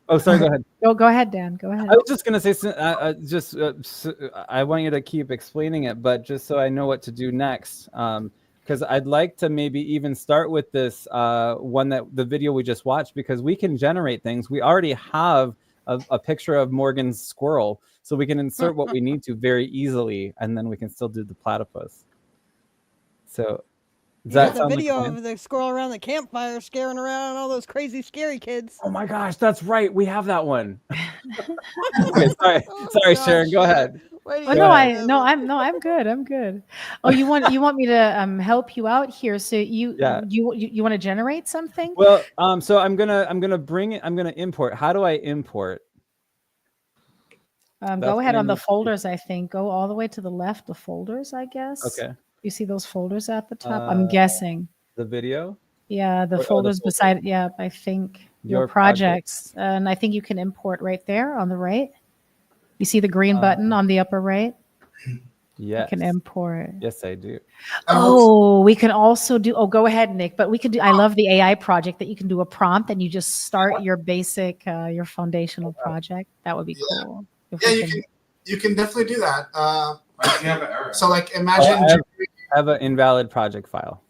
Oh, sorry. Go ahead. Go ahead, Dan. Go ahead. I was just going to say, I want you to keep explaining it, but just so I know what to do next. because I'd like to maybe even start with this one that the video we just watched, because we can generate things. We already have a picture of Morgan's squirrel, so we can insert what we need to very easily, and then we can still do the platypus. So does You that got the sound like a video plan? of the squirrel around the campfire scaring around all those crazy, scary kids. Oh my gosh, that's right. We have that one. Okay, sorry, Oh, sorry, gosh, Sharon. Go ahead. Why do Oh you no, have it? I'm good. I'm good. Oh, you want me to help you out here? So you want to generate something? Well, so I'm gonna import. How do I import? Go ahead on the folders. I think go all the way to the left. The folders, I guess. Okay. You see those folders at the top? I'm guessing. The video. Yeah, the folders beside. Yeah, I think your projects, and I think you can import right there on the right. You see the green button on the upper right? Yes. You can import. Yes, I do. Oh, we can also do, go ahead, Nick, but we can do, I love the AI project that you can do a prompt and you just start your basic, your foundational project. That would be cool. Yeah, you can definitely do that. You have an error. So like imagine. I have an invalid project file.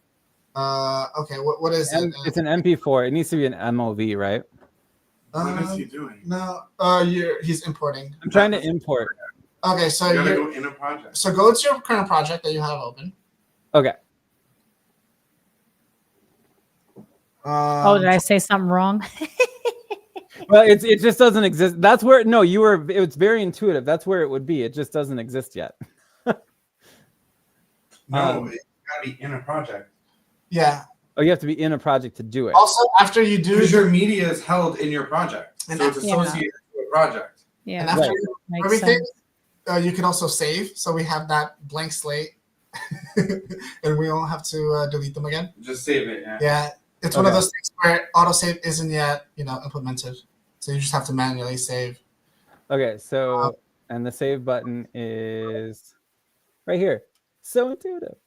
Okay, what is it? It's an MP4. It needs to be an MOV, right? What is he doing? No, he's importing. I'm trying to import. Okay, so you gotta go in a project. So go to your current project that you have open. Okay. Did I say something wrong? Well, it just doesn't exist. That's where it's very intuitive. That's where it would be. It just doesn't exist yet. No, you gotta be in a project. Yeah. Oh, you have to be in a project to do it. Also, after you do, because your media is held in your project, and so it's associated to a project. Yeah. And after Makes everything, sense. you can also save. So we have that blank slate, and we don't have to delete them again. Just save it. Yeah. Yeah, it's one of those things where autosave isn't yet, implemented. So you just have to manually save. Okay, so and the save button is right here. So intuitive.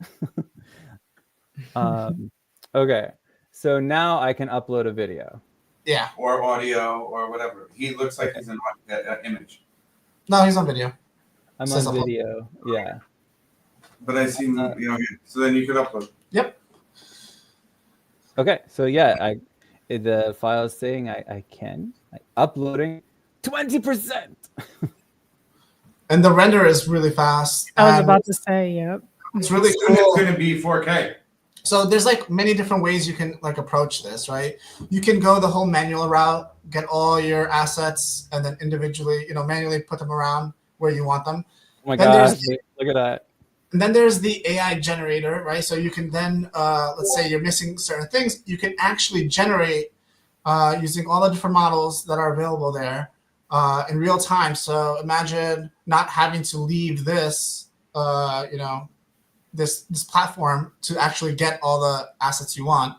Okay, so now I can upload a video. Yeah. Or audio or whatever. He looks like he's in that image. No, he's on video. I'm on video. Yeah. But I see, so then you could upload. Yep. Okay, so yeah, the file is saying I can uploading 20%. And the render is really fast. I was about to say, yep. It's really Soon cool. It's going to be 4K. So there's like many different ways you can like approach this, right? You can go the whole manual route, get all your assets, and then individually, manually put them around where you want them. Oh my gosh, look at that. And then there's the AI generator, right? So you can then, let's say you're missing certain things, you can actually generate using all the different models that are available there in real time. So imagine not having to leave this, this platform to actually get all the assets you want,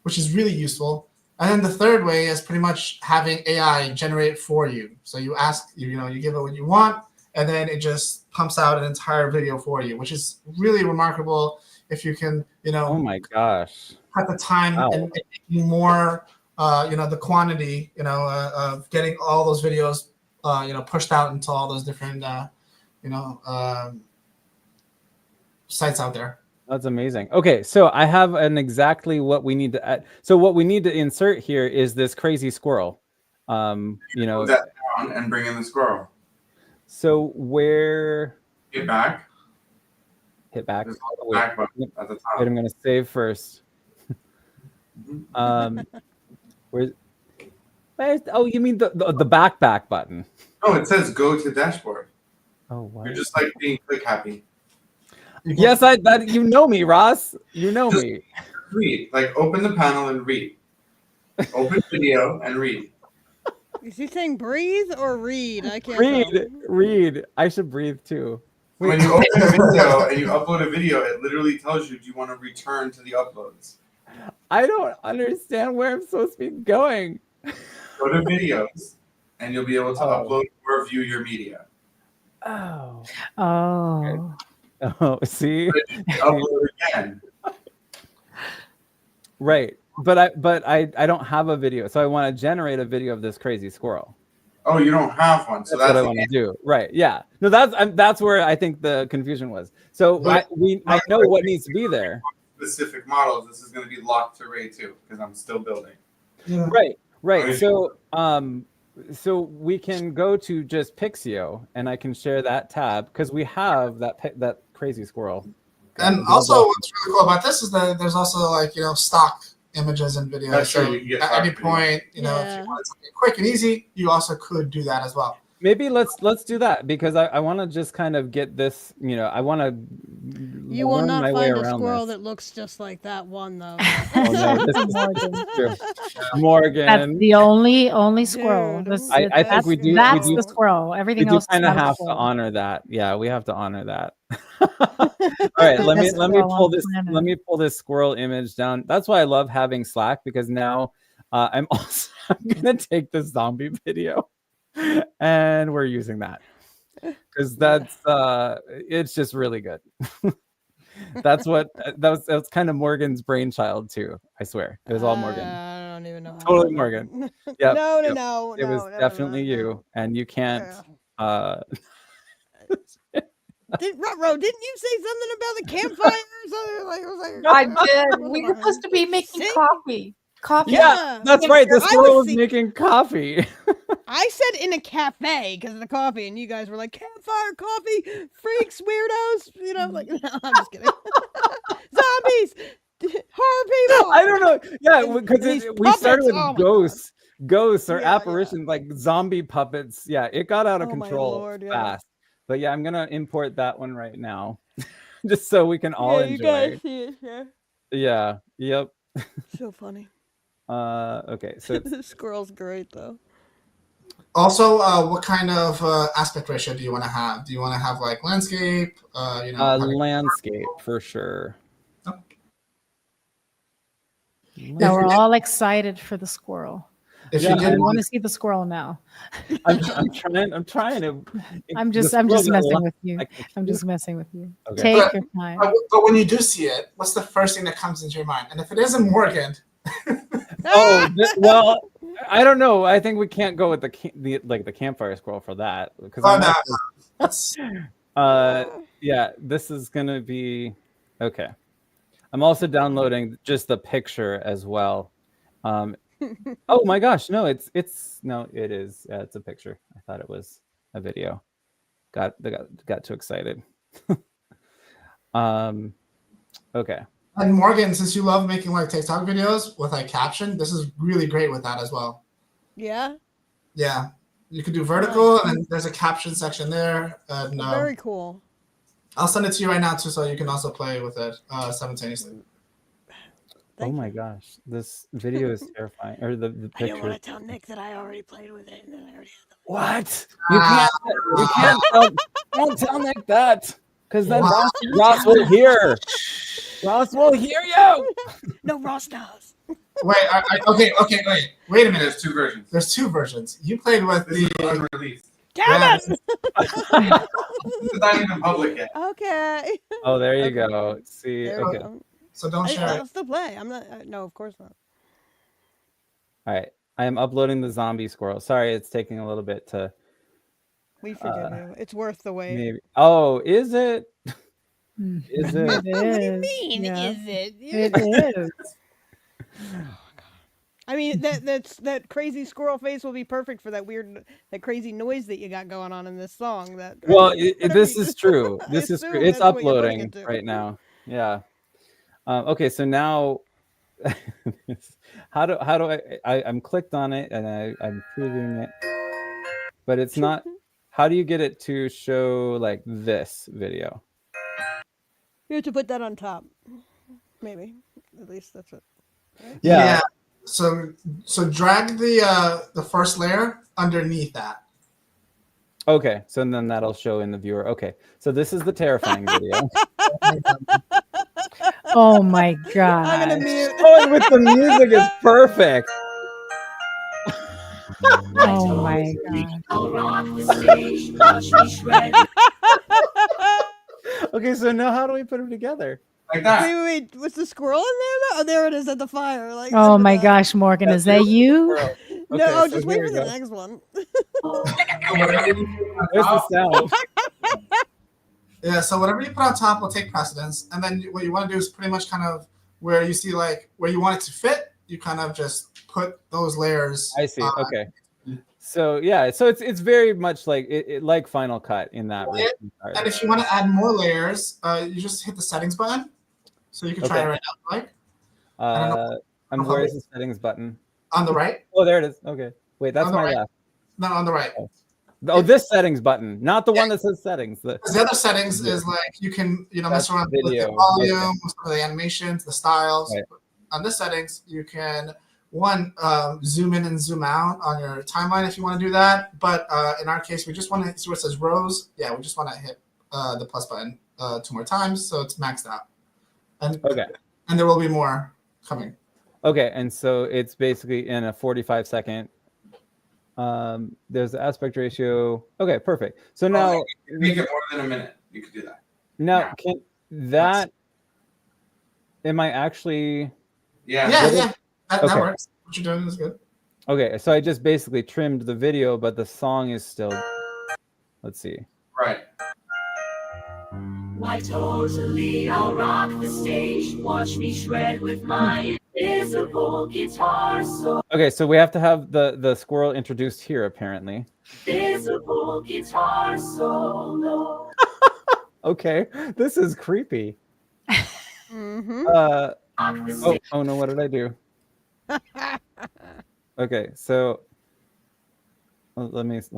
which is really useful. And then the third way is pretty much having AI generate it for you. So you ask, you give it what you want, and then it just pumps out an entire video for you, which is really remarkable if you can, oh my gosh, cut the time and making more, the quantity, of getting all those videos, pushed out into all those different, sites out there. That's amazing. Okay, so I have exactly what we need to add. So what we need to insert here is this crazy squirrel. Put that down and bring in the squirrel. So where? Hit back. Hit back. There's a back button at the top. Wait, I'm gonna save first. Where's? Oh, you mean the back button? No, it says go to dashboard. Oh, wow. You're just like being click happy. Yes, that you know me, Ross. You know me. Read, like open the panel and read. Open video and read. Is he saying breathe or read? I can't read. I should breathe too. Wait. When you open a video and you upload a video, it literally tells you, do you want to return to the uploads? I don't understand where I'm supposed to be going. Go to videos and you'll be able to upload or view your media. Oh. Oh. Oh, see? Upload again. Right. But I don't have a video, so I want to generate a video of this crazy squirrel. Oh, you don't have one, so that's what I want to do. Right? Yeah. No, that's where I think the confusion was. So I know what needs to be there. specific models, this is going to be locked to Ray 2 because I'm still building. Yeah. Right. So so we can go to just Pixio, and I can share that tab because we have that crazy squirrel. And also, what's really cool about this is that there's also like stock images and videos. That's true, So you can get at any stock point, if you wanted something quick and easy, you also could do that as well. Maybe let's do that because I want to just kind of get this. I want to. You will not my way find a around squirrel this. that looks just like that one, though. Oh no, this is Morgan. true. Morgan. That's the only squirrel. Dude, I think we do. That's we do, the squirrel. Everything we do else is kind of not a have to squirrel. honor that. Yeah, we have to honor that. All right, let me squirrel pull on the this. planet. Let me pull this squirrel image down. That's why I love having Slack because now I'm gonna take the zombie video, and we're using that because that's it's just really good. That's that was kind of Morgan's brainchild too. I swear it was all Morgan. I don't even know. Totally Morgan. Yep, No. It was definitely you, and you can't. Didn't you say something about the campfire or something? Like, I did. We were supposed to be making coffee. Coffee. Yeah, that's right. The I squirrel was was making coffee. I said in a cafe because of the coffee, and you guys were like, campfire coffee, freaks, weirdos. Like, no, I'm just kidding. Zombies, horror people. I don't know. Yeah, because these we started with puppets, oh my ghosts or Yeah, apparitions, like zombie puppets. Yeah, it got out of Oh my control Lord, yeah. fast. But yeah, I'm gonna import that one right now, just so we can all Yeah, you enjoy. guys see it. Yeah. Yeah. Yep. So funny. Okay. So The squirrel's great though. Also, what kind of aspect ratio do you want to have? Do you want to have like landscape? landscape for sure. Now we're all excited for the squirrel. If Yeah, you I did want to see the squirrel now. I'm trying to. I'm just messing with you. I'm just messing with you. Okay. Take your time. but when you do see it, what's the first thing that comes into your mind? And if it isn't Morgan, Well, I don't know. I think we can't go with the campfire squirrel for that because that's yeah, this is gonna be okay. I'm also downloading just the picture as well. Oh my gosh, no, it is. It's a picture. I thought it was a video. Got too excited. Okay. And Morgan, since you love making like TikTok videos with like caption, this is really great with that as well. Yeah. Yeah, you could do vertical, and then there's a caption section there. And Very cool. I'll send it to you right now too, so you can also play with it simultaneously. Oh my gosh, this video is terrifying. Or the I picture. don't want to tell Nick that I already played with it, and then I already had the. What? You can't don't tell Nick that, because then Ross will hear. Ross will hear you. No, Ross knows. Wait, okay, wait a minute. There's two versions. There's two versions. You played with This is the unreleased. Damn it! This is not even public yet. Okay. Oh, there you go. See, There we okay. go. so don't share I'll it. still play. I'm not. No, of course not. All right, I am uploading the zombie squirrel. Sorry, it's taking a little bit to. We forgive you. It's worth the wait. Maybe. Oh, is it? Is it? It What do you is. mean? Yeah. Is it? It is. I mean, that crazy squirrel face will be perfect for that crazy noise that you got going on in this song. Well, this is true. This is assume true. It's that's what you're putting uploading it to. right now. Yeah. Okay, so now, how do I'm clicked on it and I'm previewing it, but it's not. How do you get it to show like this video? You have to put that on top. Maybe. At least that's it. Right? Yeah. So drag the first layer underneath that. Okay, so then that'll show in the viewer. Okay, so this is the terrifying video. Oh my I'm god. gonna mute. Oh, with the music is perfect. Oh my god. I'll rock the stage, watch me shred. Okay, so now how do we put them together? Like that. Wait. Was the squirrel in there though? Oh, there it is at the fire. Like. Oh under my that. gosh, Morgan, is that you? No, Okay, so just wait here for we the go. next one. Where's the sound? Yeah, so whatever you put on top will take precedence, and then what you want to do is pretty much kind of where you see like where you want it to fit, you kind of just put those layers. I see. Okay. So yeah, so it's very much like like Final Cut in that regard. And if you want to add more layers, you just hit the settings button. So you can try it right now, right? And where is the settings button? On the right. Oh, there it is. Okay. Wait, that's my left. No, on the right. Oh, this settings button, not the one that says settings. The other settings is like you can mess around with the volume, with some of the animations, the styles. Right. On this settings, you can zoom in and zoom out on your timeline if you want to do that. But in our case, we just want to see where it says rows. Yeah, we just want to hit the plus button 2 more times, so it's maxed out. And and there will be more coming. Okay, and so it's basically in a 45-second. There's the aspect ratio. Okay, perfect. So now you can make it more than a minute. You could do that. Now, can that? Am I actually? Yeah. That works. What you're doing is good. Okay, so I just basically trimmed the video, but the song is still. Let's see. Right. Why totally, I'll rock the stage. Watch me shred with my invisible guitar solo. Okay, so we have to have the squirrel introduced here, apparently. Invisible guitar solo. Okay, this is creepy. Mm-hmm. Oh no, what did I do? Okay, so let me. It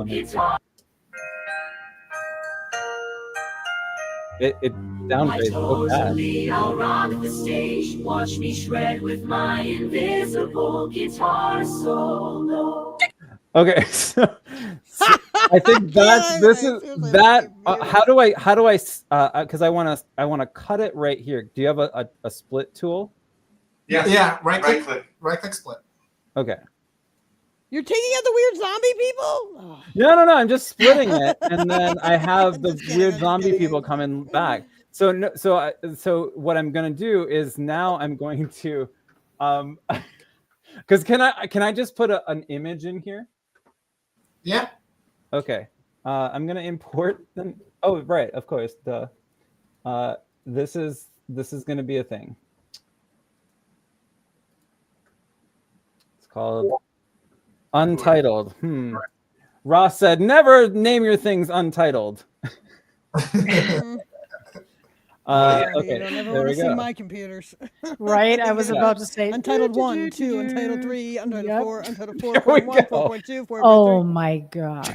downgrades so fast. Totally, I'll rock the stage. Watch me shred with my invisible guitar solo. Okay, so I think that. How do I? Because I want to cut it right here. Do you have a split tool? Yeah. Yeah. Right click split. Okay. You're taking out the weird zombie people? Oh. No. I'm just splitting it, and then I have the weird zombie people coming back. So what I'm gonna do is now I'm going to, because can I just put an image in here? Yeah. Okay. I'm gonna import them. Oh, right. Of course. This is gonna be a thing. It's called Untitled. Ross said, "Never name your things untitled." Okay, never there want we to see go. my computers. Right, I was about to say Untitled 1, 2, Untitled 3, Untitled 4, Untitled 4, There we 4.1, go. 4.2, 4.3. Oh my gosh.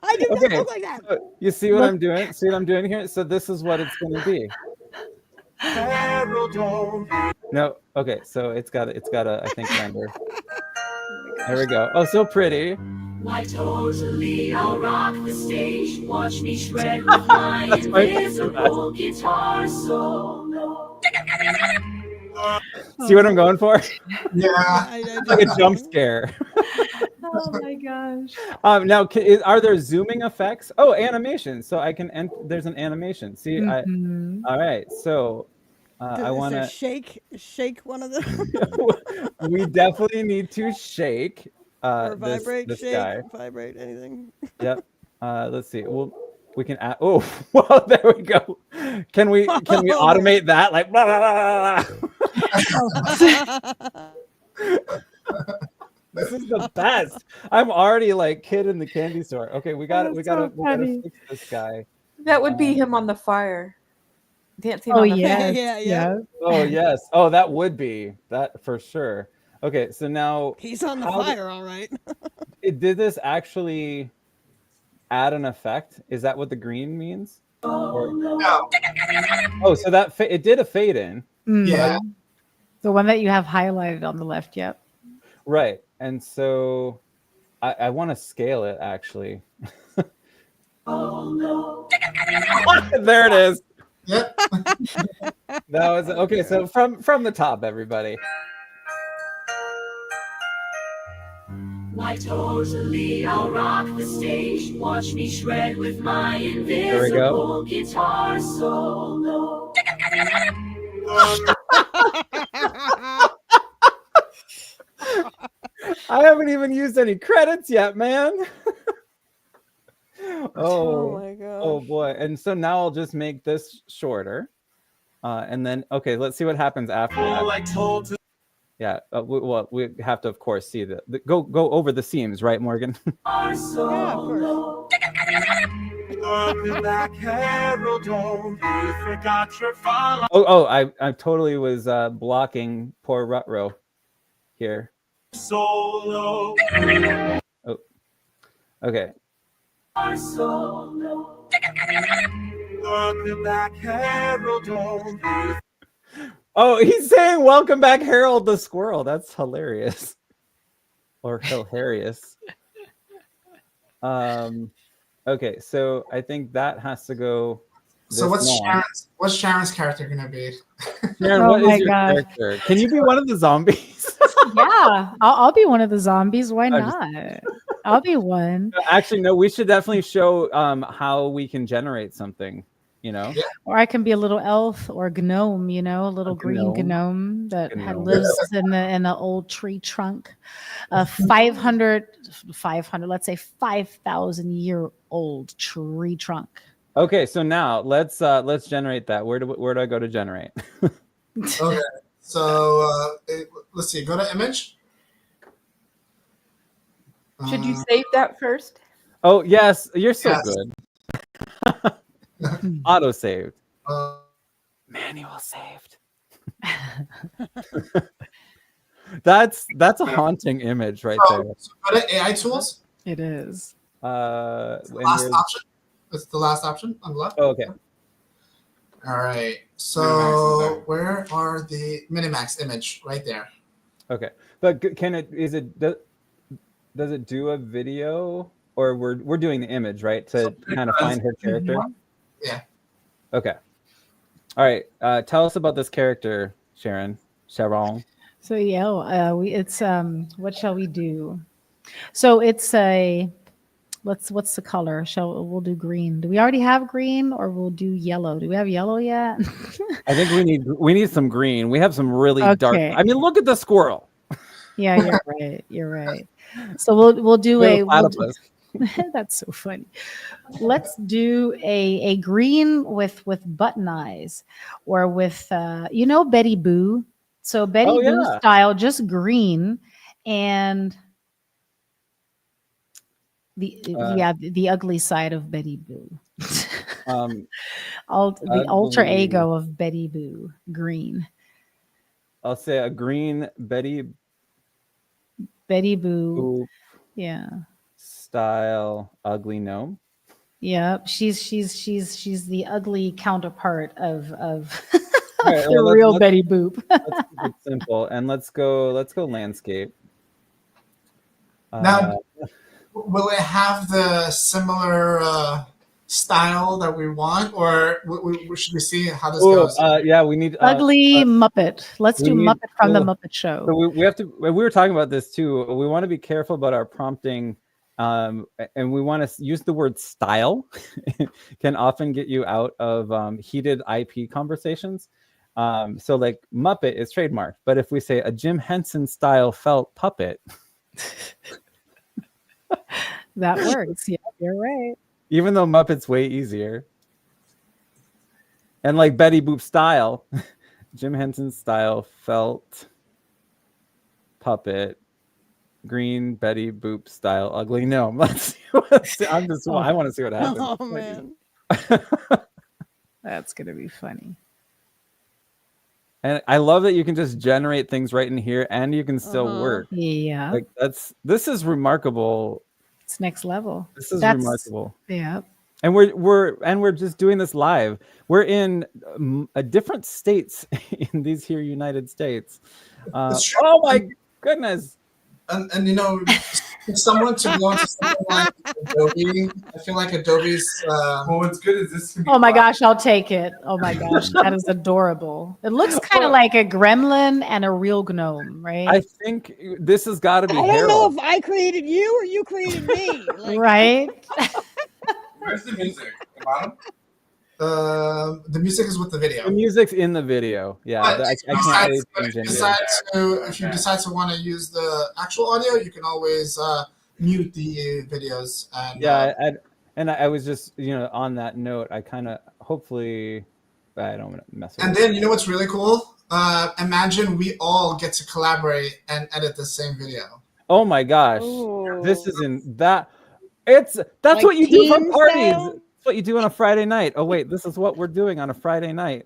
I did not look like that. So you see what I'm doing? See what I'm doing here? So this is what it's going to be. No, okay. So it's got a I think render. There we go. Oh, so pretty. Why totally, I'll rock the stage. Watch me shred with my invisible guitar solo. See what I'm going for? Yeah. I Like a jump scare. Oh my gosh. Now, are there zooming effects? Oh, animation. So I can. There's an animation. See, all right. So I want to shake one of them. We definitely need to shake. Or vibrate, this shake, guy. vibrate, anything. Yep. Let's see. We can add. Oh, well, there we go. Can we automate that? Like. Blah, blah, blah, blah. This is the best. I'm already like kid in the candy store. Okay, we gotta fix this guy. That would be him on the fire. Dancing Oh on the yes, fire. Yeah. Oh yes. Oh, that would be that for sure. Okay, so now He's on the fire, all right. Did this actually add an effect? Is that what the green means? No. Oh, so that it did a fade in. Yeah. The one that you have highlighted on the left. Yep. Right. And so I want to scale it actually. There it is. Yep. That was okay. So from the top, everybody. Why totally, I'll rock the stage. Watch me shred with my invisible guitar solo. I haven't even used any credits yet, man. Oh my god. Oh boy. And so now I'll just make this shorter. And then, okay, let's see what happens after that. Like told to Yeah, we have to, of course, see the go over the seams, right, Morgan? our Yeah, of course. solo. Welcome back, Harold. Don't you forgot your follow. I totally was blocking poor Rutro here. Solo. Oh, okay. Our solo. Welcome back, Harold. Don't you Oh, he's saying "Welcome back, Harold the Squirrel." That's hilarious, or hilarious. Okay, so I think that has to go. So what's Sharon's character gonna be? Sharon, Oh what my is your gosh. character? Can you be one of the zombies? Yeah, I'll be one of the zombies. Why I'm just- not? I'll be one. Actually, no. We should definitely show how we can generate something. You know. Yeah. Or I can be a little elf or gnome, you know, a little green gnome that lives in the old tree trunk. 500, let's say 5,000-year-old tree trunk. Okay, so now let's generate that. Where do I go to generate? Okay, so let's see. Go to image. Should you save that first? Oh yes, you're so Yes. good. Auto saved. Uh, Manual saved. That's a haunting image right there. so go to AI tools. It is. It's the last option. It's the last option on the left. Oh, okay. All right. Minimax So where are the Minimax image? Right there. Okay, but does it do a video, or we're doing the image, right, to kind of find her character? Yeah. Okay. All right. Tell us about this character, Sharon. Sharon. So yeah, it's what shall we do? So it's a what's the color? We'll do green. Do we already have green, or we'll do yellow? Do we have yellow yet? I think we need some green. We have some really dark. Okay. I mean, look at the squirrel. Yeah, you're right. You're right. So we'll do a platypus. that's so funny. Let's do a green with button eyes, or with Betty Boo. So Betty Boo style, just green, and the ugly side of Betty Boo. The alter ego of Betty Boo, green. I'll say a green Betty Boo. Yeah. Style ugly gnome. Yeah, she's the ugly counterpart of Right, the real Betty Boop. Let's keep it simple, and let's go landscape. Now, will it have the similar style that we want, or should we see how this goes? Yeah, we need ugly Muppet. Let's do Muppet from the Muppet Show. So we have to. We were talking about this too. We want to be careful about our prompting. And we want to use the word style. Can often get you out of heated IP conversations. So like Muppet is trademarked, but if we say a Jim Henson style felt puppet, that works. Yeah, you're right. Even though Muppet's way easier. And like Betty Boop style, Jim Henson style felt puppet. Green Betty Boop style ugly gnome. Let's see. I want to see what happens. Oh man, that's gonna be funny. And I love that you can just generate things right in here, and you can still work. Yeah, like this is remarkable. It's next level. This is remarkable. Yeah. And we're just doing this live. We're in different states in these here United States. Oh my goodness. And for someone to go into something like Adobe, I feel like Adobe's. Well, what's good is this. Can be oh my gosh, I'll take it. Oh my gosh, that is adorable. It looks kind of like a gremlin and a real gnome, right? I think this has got to be. I don't know if I created you or you created me. Right? Where's the music? The bottom? The music is with the video. The music's in the video. Yeah, But I can't really change if you decide to want to use the actual audio, you can always mute the videos. And, I was just on that note. I kind of hopefully I don't mess with And it. then you know what's really cool? Imagine we all get to collaborate and edit the same video. Oh my gosh, this Ooh. isn't that. That's Like what you do for team parties. style? That's what you do on a Friday night. Oh wait, this is what we're doing on a Friday night.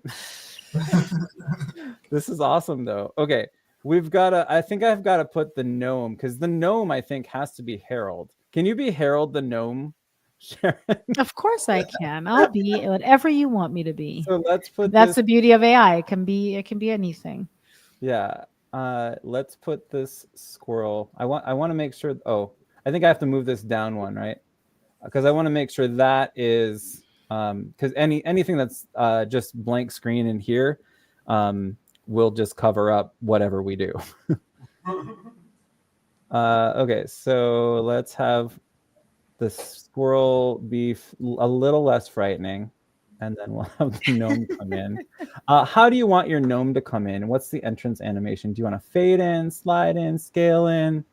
This is awesome though. Okay, we've got to. I think I've got to put the gnome because the gnome I think has to be Harold. Can you be Harold the gnome, Sharon? Of course I can. I'll be whatever you want me to be. So let's put. That's this, the beauty of AI. It can be anything. Yeah. Let's put this squirrel. I want to make sure. Oh, I think I have to move this down one, right? Because I want to make sure that is because anything that's just blank screen in here will just cover up whatever we do. Okay, so let's have the squirrel be a little less frightening, and then we'll have the gnome come in. How do you want your gnome to come in? What's the entrance animation? Do you want to fade in, slide in, scale in?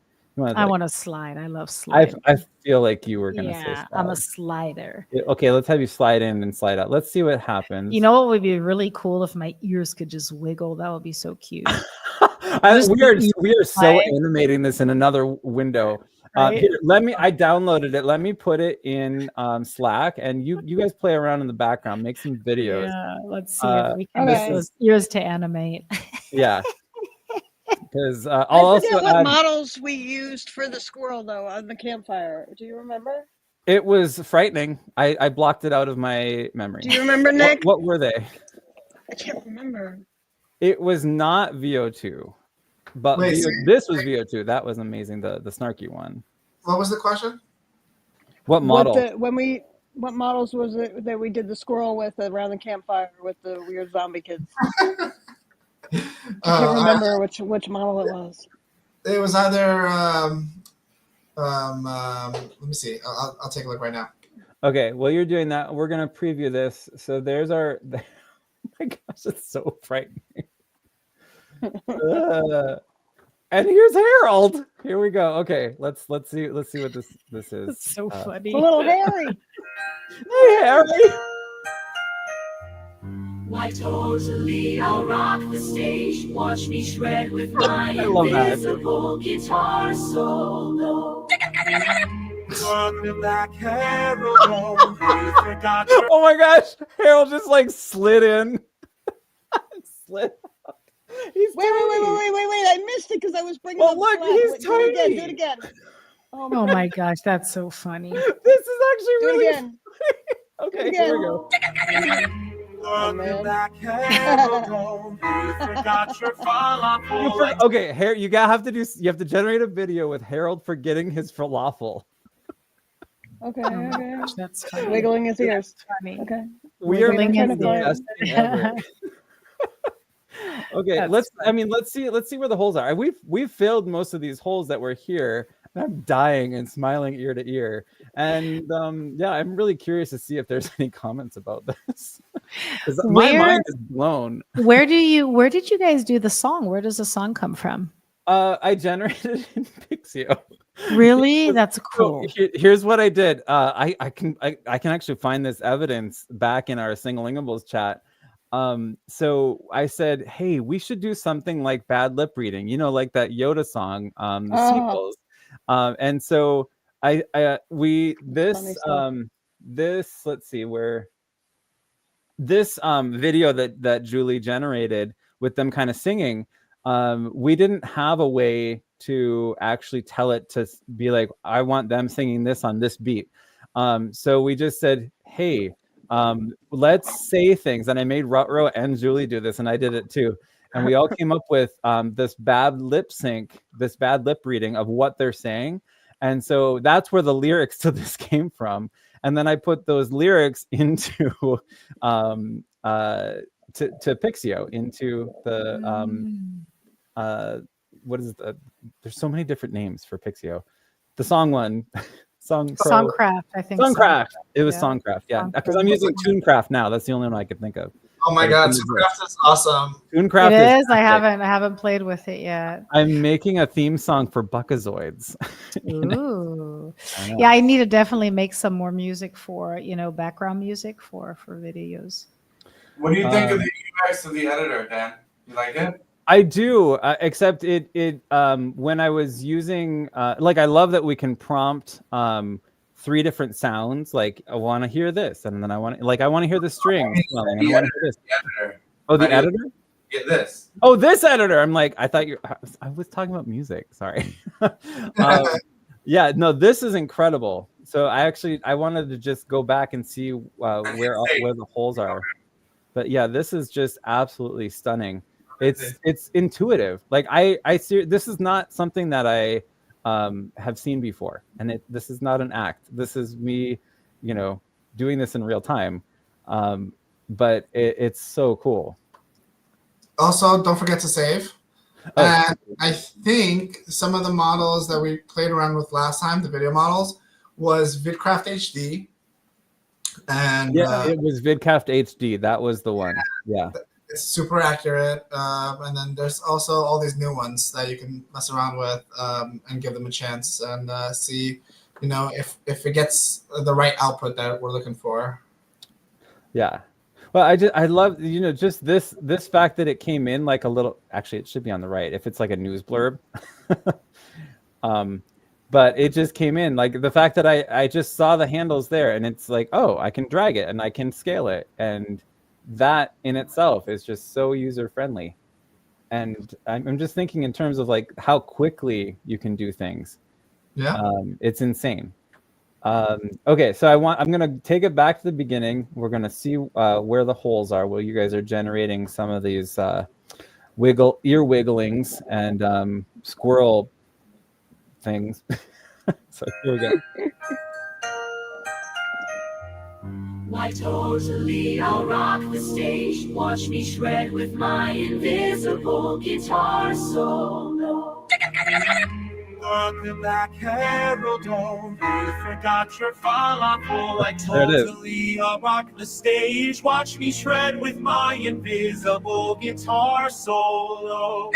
I want to slide. I love slide. I feel like you were going to say slide. I'm a slider. Okay, let's have you slide in and slide out. Let's see what happens. You know what would be really cool if my ears could just wiggle? That would be so cute. We are so animating this in another window. Right? Here, I downloaded it. Let me put it in Slack, and you guys play around in the background, make some videos. Yeah, let's see if we can Okay. get those ears to animate. Yeah. Because I I'll forget also what add, models we used for the squirrel though on the campfire. Do you remember? it was frightening. I blocked it out of my memory. Do you remember, Nick? What were they? I can't remember. It was not VO2, but Wait, this was VO2. That was amazing. The snarky one. What was the question? What model? What models was it that we did the squirrel with around the campfire with the weird zombie kids? I can't remember which model it was. It was either let me see. I'll take a look right now. Okay, while you're doing that, we're gonna preview this. So there's our. Oh my gosh, it's so frightening. And here's Harold. Here we go. Okay, let's see what this is. It's so funny. It's a little hairy. Hey, Harry. Why totally I'll rock the stage. Watch me shred with my I love that. invisible guitar solo. Welcome back, Harold. You forgot your Oh my gosh, Harold just like slid in. Slid. He's Wait! I missed it because I was bringing. Well, up look, Slack. he's Wait, do it tiny. again. Do it again. Oh Oh my gosh, that's so funny. This is actually Do really it again. okay. Do it Here we again. go. welcome back, Harold. You forgot your falafel. Like Okay, you have to generate a video with Harold forgetting his falafel. Okay. Oh my gosh, that's funny. Wiggling his ears. Funny. Okay. We are Wiggling making his the ears. best thing ever. Okay, That's let's see where the holes are. We've filled most of these holes that were here. And I'm dying and smiling ear to ear. And yeah, I'm really curious to see if there's any comments about this. Because my mind is blown. Where did you guys do the song? Where does the song come from? I generated it in Pixio. Really? That's cool. So here's what I did. I can actually find this evidence back in our Singalingables chat. So I said, hey, we should do something like bad lip reading, like that Yoda song, the sequels. And so let's see where this video that Julie generated with them kind of singing, we didn't have a way to actually tell it to be like, I want them singing this on this beat. So we just said, hey, let's say things. And I made Rutro and Julie do this, and I did it too. And we all came up with this bad lip reading of what they're saying. And so that's where the lyrics to this came from. And then I put those lyrics into to Pixio, into the what is it? There's so many different names for Pixio. The song one. Songcraft, I think. Songcraft. It was Yeah. Songcraft, yeah. Because I'm using Tooncraft now. That's the only one I could think of. Oh my God, Tooncraft is awesome. Tooncraft It is. I fantastic. haven't played with it yet. I'm making a theme song for Buckazoids. Ooh. I know. Yeah, I need to definitely make some more music for, background music for videos. What do you think of the UX of the editor, Dan? You like it? I do, except it when I was using like, I love that we can prompt 3 different sounds. Like, I want to hear this, and then I want to hear the strings swelling, and I want to hear this. The editor. Oh, the editor? Get this. Oh, this editor. I'm like, I thought I was talking about music. Sorry. Yeah, no, this is incredible. So I wanted to just go back and see where the holes are. But yeah, this is just absolutely stunning. It's intuitive. Like I see, this is not something that I have seen before, and this is not an act. This is me, doing this in real time. But it's so cool. Also, don't forget to save. And I think some of the models that we played around with last time, the video models, was VidCraft HD. And yeah, it was VidCraft HD. That was the one. Yeah. It's super accurate. And then there's also all these new ones that you can mess around with and give them a chance and see, if it gets the right output that we're looking for. Yeah. Well, I love, just this fact that it came in like a little, actually it should be on the right if it's like a news blurb. But it just came in like the fact that I just saw the handles there, and it's like, oh, I can drag it and I can scale it. And that in itself is just so user friendly. And I'm just thinking in terms of like how quickly you can do things. Yeah. It's insane. Okay, so I'm gonna take it back to the beginning. We're gonna see where the holes are, where you guys are generating some of these ear wigglings and squirrel things. So here we go. Why totally I'll rock the stage. Watch me shred with my invisible guitar solo. Welcome back, Harold. You forgot your falafel. Like totally I'll rock the stage. Watch me shred with my invisible guitar solo.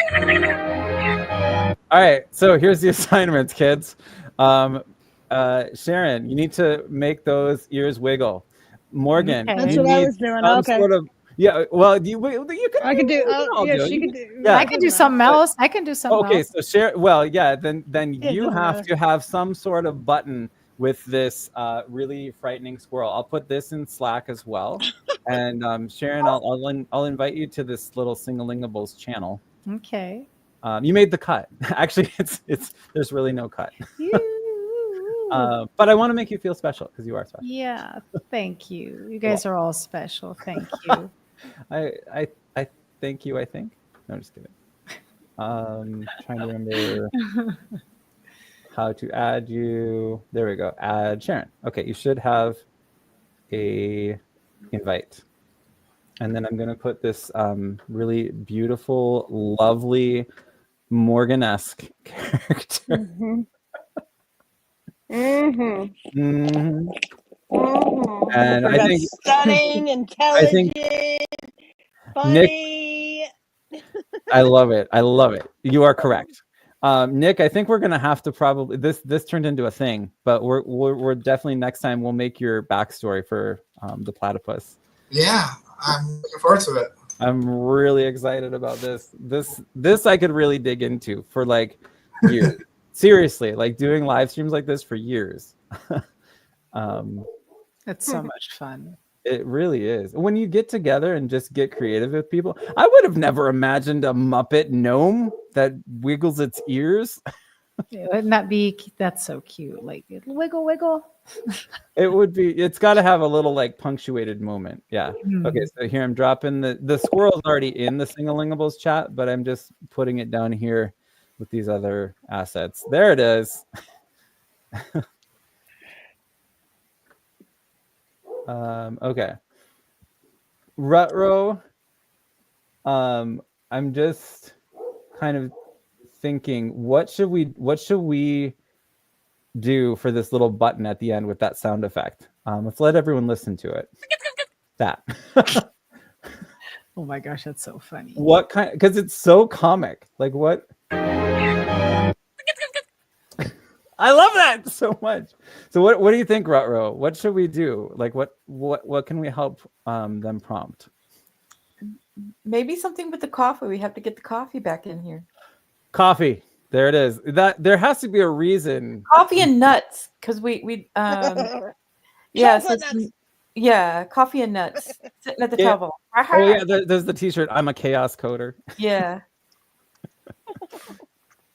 All right, so here's the assignments, kids. Sharon, you need to make those ears wiggle. Morgan, Okay. That's you what I need was doing. some Okay. sort of, yeah. Well, you can. I can do. Oh, yeah, do. she can do. Yeah. I can do something else. I can do something Okay, else. so Sharon. Well, yeah. Then It you doesn't have matter. to have some sort of button with this really frightening squirrel. I'll put this in Slack as well. And Sharon, I'll invite you to this little Singalingables channel. Okay. You made the cut. Actually, it's there's really no cut. But I want to make you feel special because you are special. Yeah, thank you. You guys are all special. Thank you. I thank you. I think. No, I'm just kidding. Trying to remember how to add you. There we go. Add Sharon. Okay, you should have a invite. And then I'm going to put this really beautiful, lovely Morgan-esque character. Mm-hmm. Mm-hmm. Mm-hmm. Mm-hmm. And I think stunning, intelligent, funny. I love it. I love it. You are correct. Nick, I think we're gonna have to probably this turned into a thing, but we're definitely next time we'll make your backstory for the platypus. Yeah, I'm looking forward to it. I'm really excited about this. This I could really dig into for like years. Seriously, like doing live streams like this for years. It's so much fun. It really is. When you get together and just get creative with people, I would have never imagined a Muppet gnome that wiggles its ears. Wouldn't that be? That's so cute. Like wiggle, wiggle. It would be. It's got to have a little like punctuated moment. Yeah. Okay. So here I'm dropping the squirrel's already in the Singalingables chat, but I'm just putting it down here with these other assets. There it is. Okay. Rutro. I'm just kind of thinking, what should we do for this little button at the end with that sound effect? Let's let everyone listen to it. That. Oh my gosh, that's so funny. What kind? Because it's so comic. Like what? I love that so much. So what do you think, Rutro? What should we do? Like what can we help them prompt? Maybe something with the coffee. We have to get the coffee back in here. Coffee. There it is. That there has to be a reason. Coffee and nuts, because we yeah, so Chocolate nuts. yeah, coffee and nuts sitting at the Yeah. table. Oh yeah, there's the T-shirt. I'm a chaos coder. Yeah.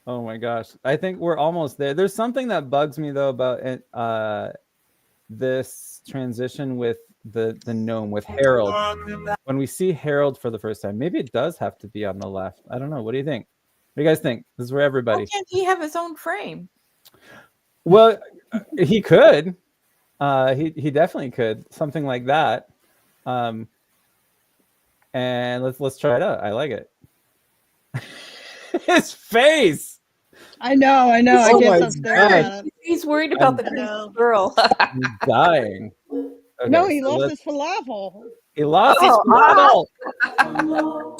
Oh my gosh, I think we're almost there. There's something that bugs me though about this transition with the gnome with Harold. When we see Harold for the first time, maybe it does have to be on the left. I don't know. What do you think? What do you guys think? This is for everybody. Why can't he have his own frame? Well, he could. He definitely could. Something like that. And let's try it out. I like it. His face. I know. I Oh can't my stop staring God. at it. He's worried about the No. girl. I'm dying. Okay, No, he so lost let's- his falafel. He lost his Oh, falafel.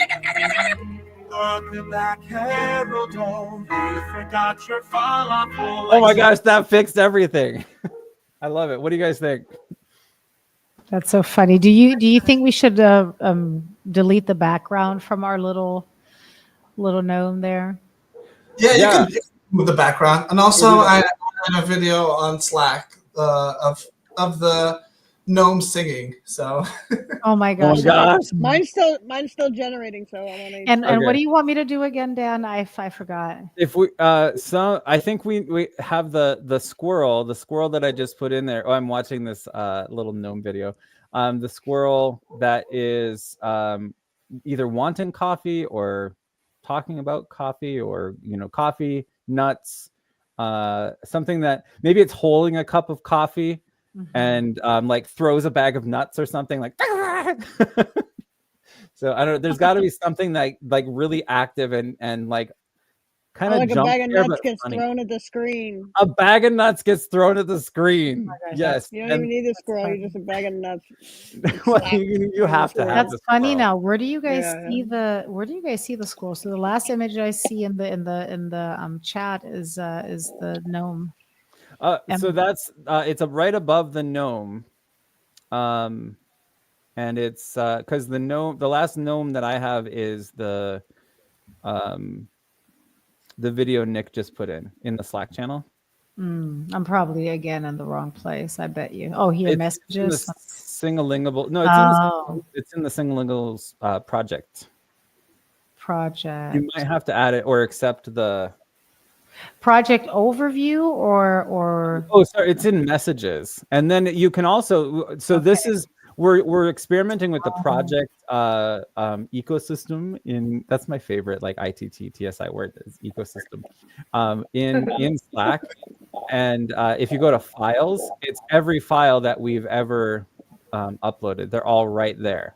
Welcome back, Harold. Home. You forgot your falafel. Oh my gosh, that fixed everything. I love it. What do you guys think? That's so funny. Do you think we should delete the background from our little gnome there? Yeah, Yeah. you can move the background, and also I had a video on Slack of the gnome singing. So Oh my Oh gosh. my gosh. Mine's still generating, so I want to. And what Okay. do you want me to do again, Dan? I forgot. If we I think we have the squirrel that I just put in there. Oh, I'm watching this little gnome video. The squirrel that is either wanting coffee or talking about coffee, or coffee, nuts, something that maybe it's holding a cup of coffee and like throws a bag of nuts or something like. So I don't know. There's got to be something like really active and like kind of Like a jump bag of scare, nuts but gets funny. thrown at the screen. A bag of nuts gets thrown at the screen. Yes. You don't and- even need a squirrel. You just a bag of nuts. well, slap you have to on the have That's the funny. squirrel. Now, where do you guys Yeah, see the squirrel? So the last image I see in the chat is the gnome. So that's it's right above the gnome, and it's because the last gnome that I have is the video Nick just put in the Slack channel. I'm probably again in the wrong place. I bet you. Oh, here It's messages. in the Singalingable. No, it's in the Singalingable's project. Project. You might have to add it or accept the. Project overview or Oh, sorry, it's in messages, and then you can also. So this is we're experimenting with the project ecosystem in. That's my favorite, like ITT TSI word is ecosystem, in Slack, and if you go to files, it's every file that we've ever uploaded. They're all right there.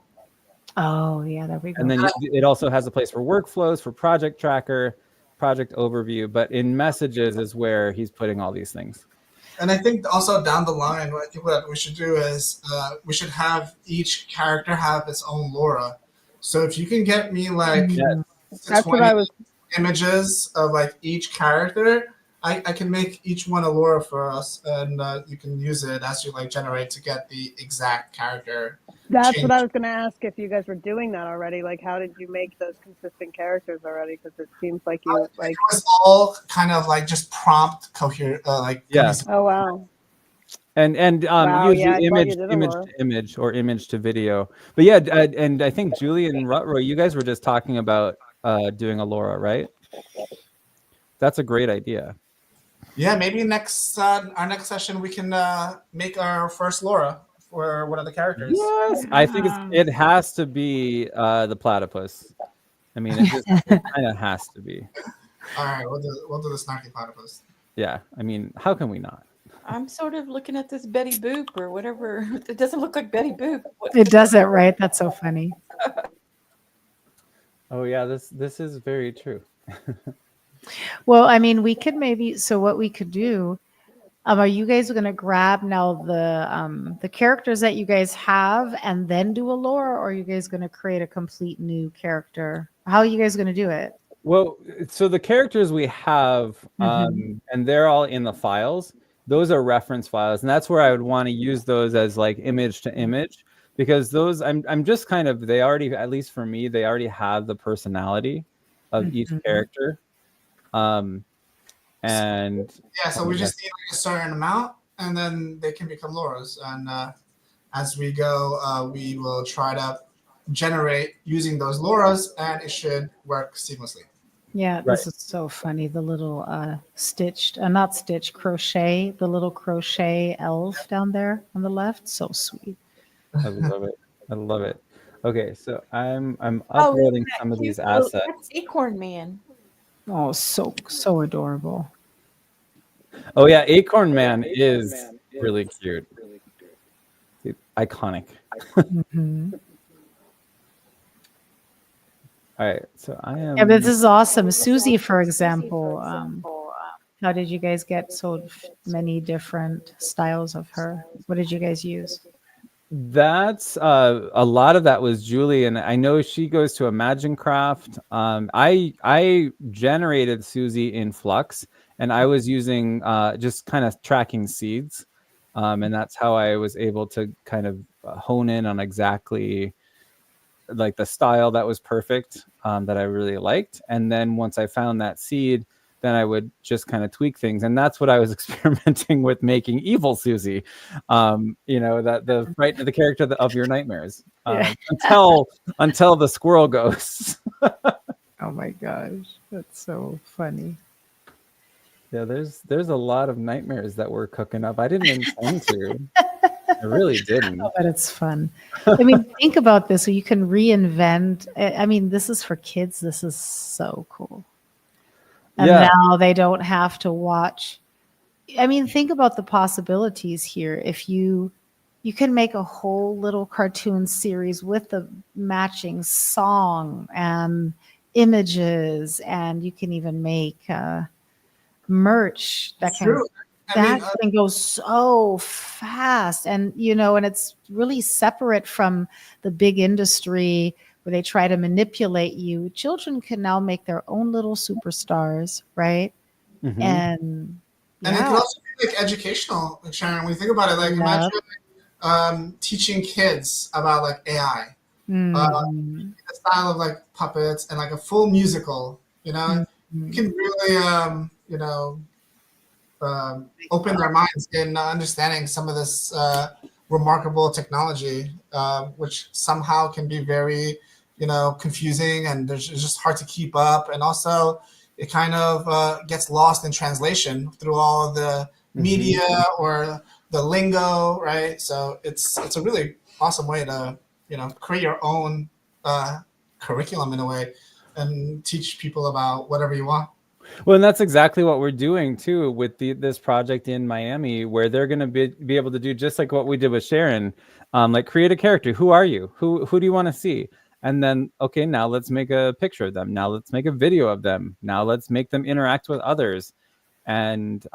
Oh yeah, there we go. And then it also has a place for workflows, for project tracker, project overview, but in messages is where he's putting all these things. And I think also down the line, I think what we should do is we should have each character have its own Laura. So if you can get me like That's what I was. images of like each character, I can make each one a Laura for us, and you can use it as you like generate to get the exact character. That's what I was going to ask if you guys were doing that already. Like, how did you make those consistent characters already? Because it seems like you like. It was all kind of like just prompt coherent, like cohesive. Oh wow. And Wow, use yeah, I the thought image you did a image lot. to image or image to video. But yeah, and I think Julie and Rutroy, you guys were just talking about doing a Laura, right? That's a great idea. Yeah, maybe our next session we can make our first Laura for one of the characters. Yes, I think it has to be the platypus. I mean, it kind of has to be. All right, we'll do the snarky platypus. Yeah, I mean, how can we not? I'm sort of looking at this Betty Boop or whatever. It doesn't look like Betty Boop. It doesn't, right? That's so funny. Oh yeah, this is very true. Well, I mean, we could maybe. So what we could do. Are you guys going to grab now the characters that you guys have and then do a lore, or are you guys going to create a complete new character? How are you guys going to do it? Well, so the characters we have, and they're all in the files. Those are reference files, and that's where I would want to use those as like image to image. because those I'm just kind of, they already, at least for me, they already have the personality of each character. And Yeah, so oh we my just need like a certain amount, and then they can become Lauras. And as we go, we will try to generate using those Lauras, and it should work seamlessly. Yeah, Right. this is so funny. The little not stitched, crochet, the little crochet elf down there on the left. So sweet. I love it. I love it. Okay, so I'm Oh, isn't uploading that some of cute? these Oh, assets. that's Acorn Man. Oh, so adorable. Oh yeah, Acorn Man is really cute. Iconic. Mhm. All right, so I am. Yeah, but this is awesome. Susie, for example, how did you guys get so many different styles of her? What did you guys use? That's a lot of that was Julie, and I know she goes to Imagine Craft. I generated Susie in Flux, and I was using just kind of tracking seeds, and that's how I was able to kind of hone in on exactly like the style that was perfect, that I really liked. And then once I found that seed, then I would just kind of tweak things. And that's what I was experimenting with, making evil Susie, that the character of your nightmares, Yeah. until the squirrel goes. Oh my gosh, that's so funny. Yeah, there's a lot of nightmares that we're cooking up. I didn't intend to. I really didn't. But it's fun. I mean, think about this. So you can reinvent. I mean, this is for kids. This is so cool. And Yeah. now they don't have to watch. I mean, think about the possibilities here. If you can make a whole little cartoon series with the matching song and images, and you can even make merch that can True. that can go so fast. And and it's really separate from the big industry where they try to manipulate you. Children can now make their own little superstars, right? Mhm. And And it can also be like educational, like Sharon. When you think about it, like imagine teaching kids about like AI, Mhm. the style of like puppets, and like a full musical. You can really open their minds in understanding some of this remarkable technology, which somehow can be very, confusing, and it's just hard to keep up. And also, it kind of gets lost in translation through all of the media or the lingo, right? So it's a really awesome way to, create your own curriculum in a way and teach people about whatever you want. Well, and that's exactly what we're doing too with this project in Miami, where they're going to be able to do just like what we did with Sharon, like create a character. Who are you? Who do you want to see? And then, okay, now let's make a picture of them. Now let's make a video of them. Now let's make them interact with others. And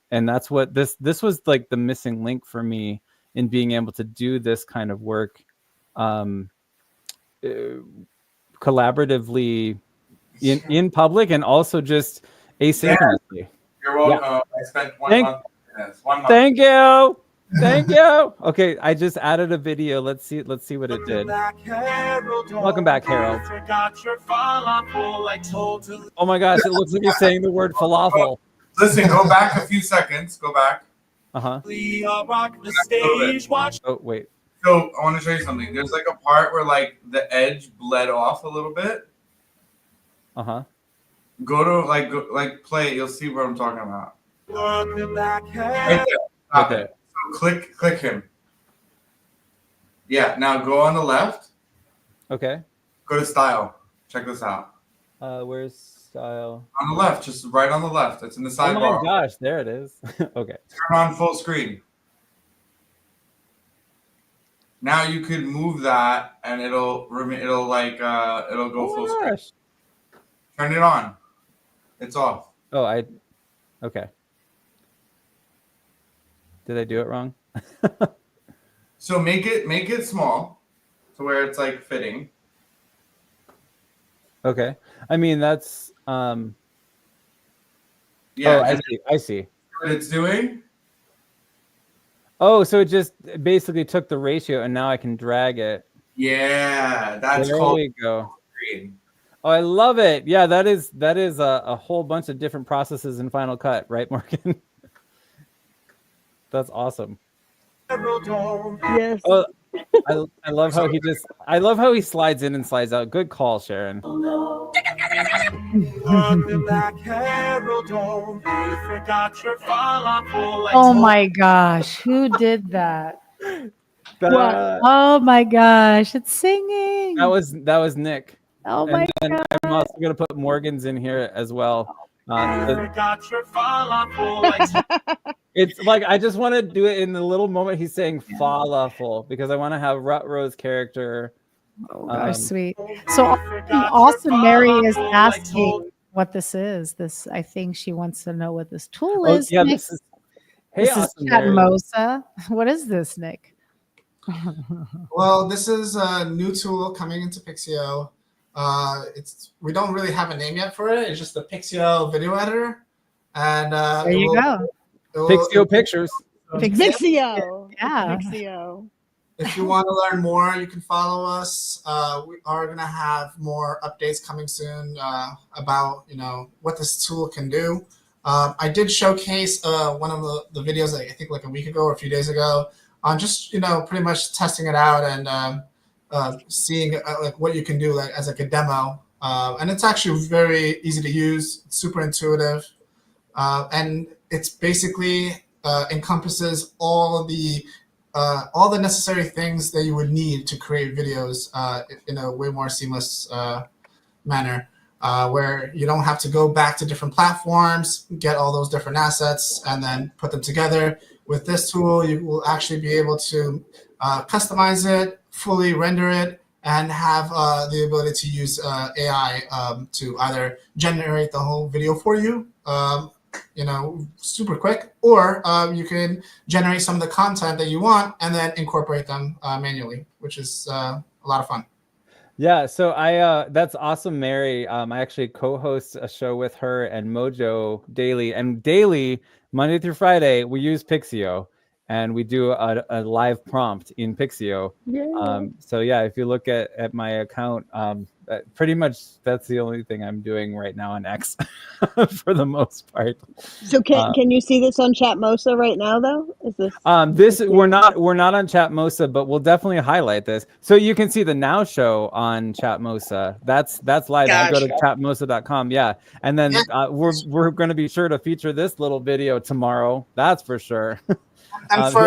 that's what this was like, the missing link for me in being able to do this kind of work collaboratively in public, and also just asynchronously. Yeah. You're welcome. I spent 1 month in this. 1 month. Thank you. Thank you. Okay, I just added a video. Let's see what it did. Welcome back, Harold. Oh my gosh, it looks like you're saying the word falafel. Listen, go back a few seconds. Go back. Uh-huh. Oh, wait. So I want to show you something. There's like a part where like the edge bled off a little bit. Uh-huh. Go to play it. You'll see what I'm talking about. Right there. Right there. So click him. Yeah. Now go on the left. Okay. Go to style. Check this out. Where's style? On the left, just right on the left. It's in the sidebar. Oh my gosh, there it is. Okay. Turn on full screen. Now you could move that, and it'll go full screen. Turn it on. It's off. Oh, okay. Did I do it wrong? So make it small, to where it's like fitting. Okay. I mean, that's Yeah. Oh, I see. What it's doing. Oh, so it just basically took the ratio, and now I can drag it. Yeah, that's There called we go. screen. Oh, I love it. Yeah, that is a whole bunch of different processes in Final Cut, right, Morgan? That's awesome. Yes. Oh, I love how I love how he slides in and slides out. Good call, Sharon. Oh my gosh, who did that? That, Oh my gosh, it's singing. that was Nick. Oh my And god. I'm also gonna put Morgan's in here as well. It's like I just want to do it in the little moment he's saying falafel because I want to have Rutro's character. Oh gosh, sweet. So Awesome Mary is asking what this is. This, I think she wants to know what this tool is. Yeah, Nick. this is. Hey, This is Awesome Mary. Chatmosa. What is this, Nick? Well, this is a new tool coming into Pixio. We don't really have a name yet for it. It's just the Pixio video editor, and There you go. Pixio Pictures. Pixio. Yeah. Pixio. If you want to learn more, you can follow us. We are going to have more updates coming soon about what this tool can do. I did showcase one of the videos, I think like a week ago or a few days ago, on just pretty much testing it out and seeing like what you can do like as like a demo. And it's actually very easy to use. It's super intuitive, and it's basically encompasses all the necessary things that you would need to create videos in a way more seamless manner, where you don't have to go back to different platforms, get all those different assets, and then put them together. With this tool, you will actually be able to customize it, fully render it, and have the ability to use AI to either generate the whole video for you, super quick, or you can generate some of the content that you want and then incorporate them manually, which is a lot of fun. Yeah, so that's Awesome Mary. I actually co-host a show with her and Mojo daily, and daily Monday through Friday we use Pixio, and we do a live prompt in Pixio. So yeah, if you look at my account, pretty much that's the only thing I'm doing right now on X for the most part. So can you see this on Chatmosa right now though? Is this we're not on Chatmosa, but we'll definitely highlight this. So you can see the Now Show on Chatmosa. That's live. I go to chatmosa.com. Yeah. And then we're going to be sure to feature this little video tomorrow. That's for sure. And for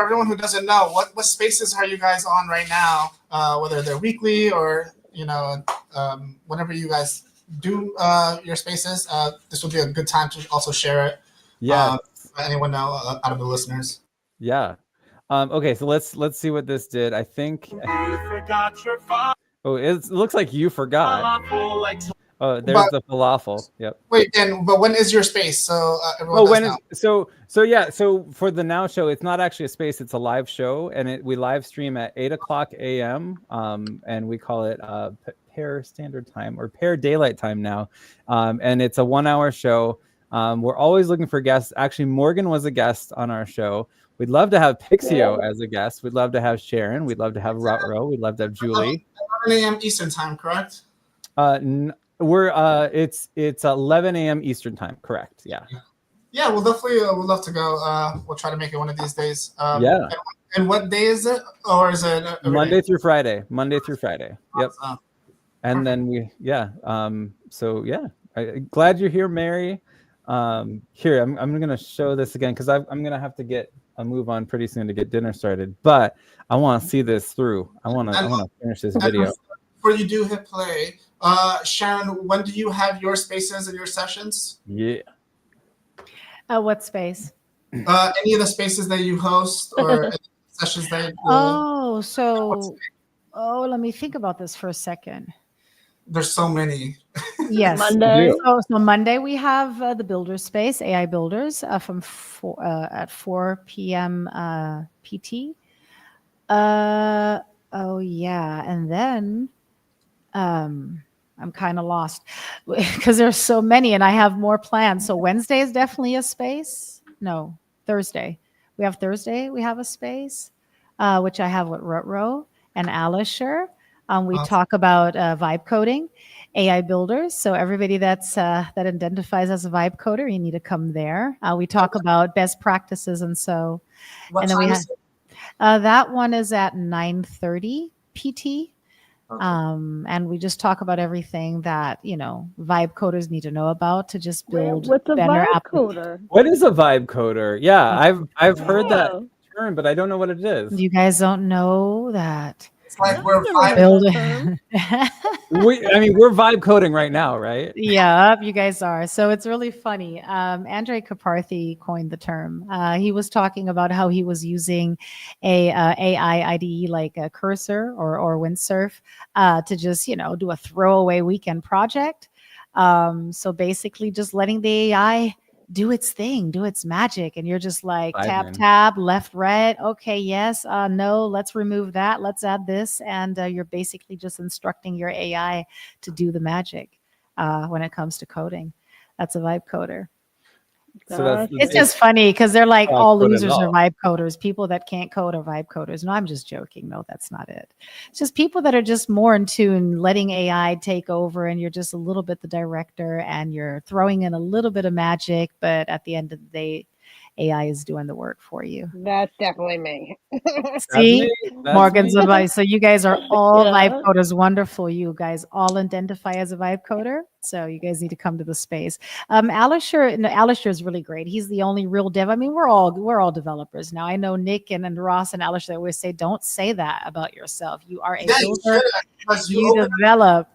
everyone who doesn't know, what spaces are you guys on right now? Whether they're weekly or whenever you guys do your spaces, this would be a good time to also share it. Yeah. Anyone know out of the listeners? Yeah. Okay, so let's see what this did. I think. Oh, it looks like you forgot. Oh, there's the falafel. Yep. Wait, but when is your space? So everyone so for the Now Show, it's not actually a space; it's a live show, and we live stream at 8:00 a.m. And we call it Pair Standard Time or Pair Daylight Time now, and it's a 1-hour show. We're always looking for guests. Actually, Morgan was a guest on our show. We'd love to have Pixio as a guest. We'd love to have Sharon. We'd love to have Rutro. We'd love to have Julie. 11 a.m. Eastern Time, correct? It's 11 a.m. Eastern Time, correct? Yeah. Yeah, we'll definitely would love to go. We'll try to make it one of these days. Yeah. And what day is it, or is it Monday through Friday? Monday through Friday. Yep. And then so yeah, glad you're here, Mary. Here I'm gonna show this again because I'm gonna have to get a move on pretty soon to get dinner started. But I want to see this through. I want to finish this video. Before you do hit play, Sharon, when do you have your spaces and your sessions? Yeah. What space? Any of the spaces that you host or any sessions that let me think about this for a second. There's so many. Yes. Monday. So Monday we have the Builders space, AI Builders, from 4 p.m. PT. Oh yeah, and then I'm kind of lost because there's so many and I have more plans. So Wednesday is definitely a space. No, Thursday. We have Thursday. We have a space, which I have with Rutro and Alisher. We Awesome. talk about vibe coding, AI builders. So everybody that identifies as a vibe coder, you need to come there. We talk about best practices, and so. What And then we time have is it? that one is at 9:30 PT. Okay. And we just talk about everything that vibe coders need to know about to just build What's a better vibe applications. coder? What is a vibe coder? Yeah, I've heard that Oh. term, but I don't know what it is. You guys don't know that. It's like I've we're never heard Build that term. We're vibe coding right now, right? Yeah, you guys are. So it's really funny. Andre Kaparthy coined the term. He was talking about how he was using a AI IDE like a Cursor or Windsurf to just do a throwaway weekend project. So basically, just letting the AI do its thing, do its magic, and you're just like tab, left, right. Okay, yes, no, let's remove that. Let's add this, and you're basically just instructing your AI to do the magic when it comes to coding. That's a vibe coder. So It's just funny because they're like all code at losers are all. vibe coders. People that can't code are vibe coders. No, I'm just joking. No, that's not it. It's just people that are just more in tune, letting AI take over, and you're just a little bit the director, and you're throwing in a little bit of magic, but at the end of the day, AI is doing the work for you. That's definitely me. See, Morgan's me. a vibe. So you guys are all Yeah. vibe coders. Wonderful. You guys all identify as a vibe coder. So you guys need to come to the space. Alisher is really great. He's the only real dev. I mean, we're all developers now. I know Nick and Ross and Alisher always say, don't say that about yourself. You are a Yeah, you builder. should, because You develop.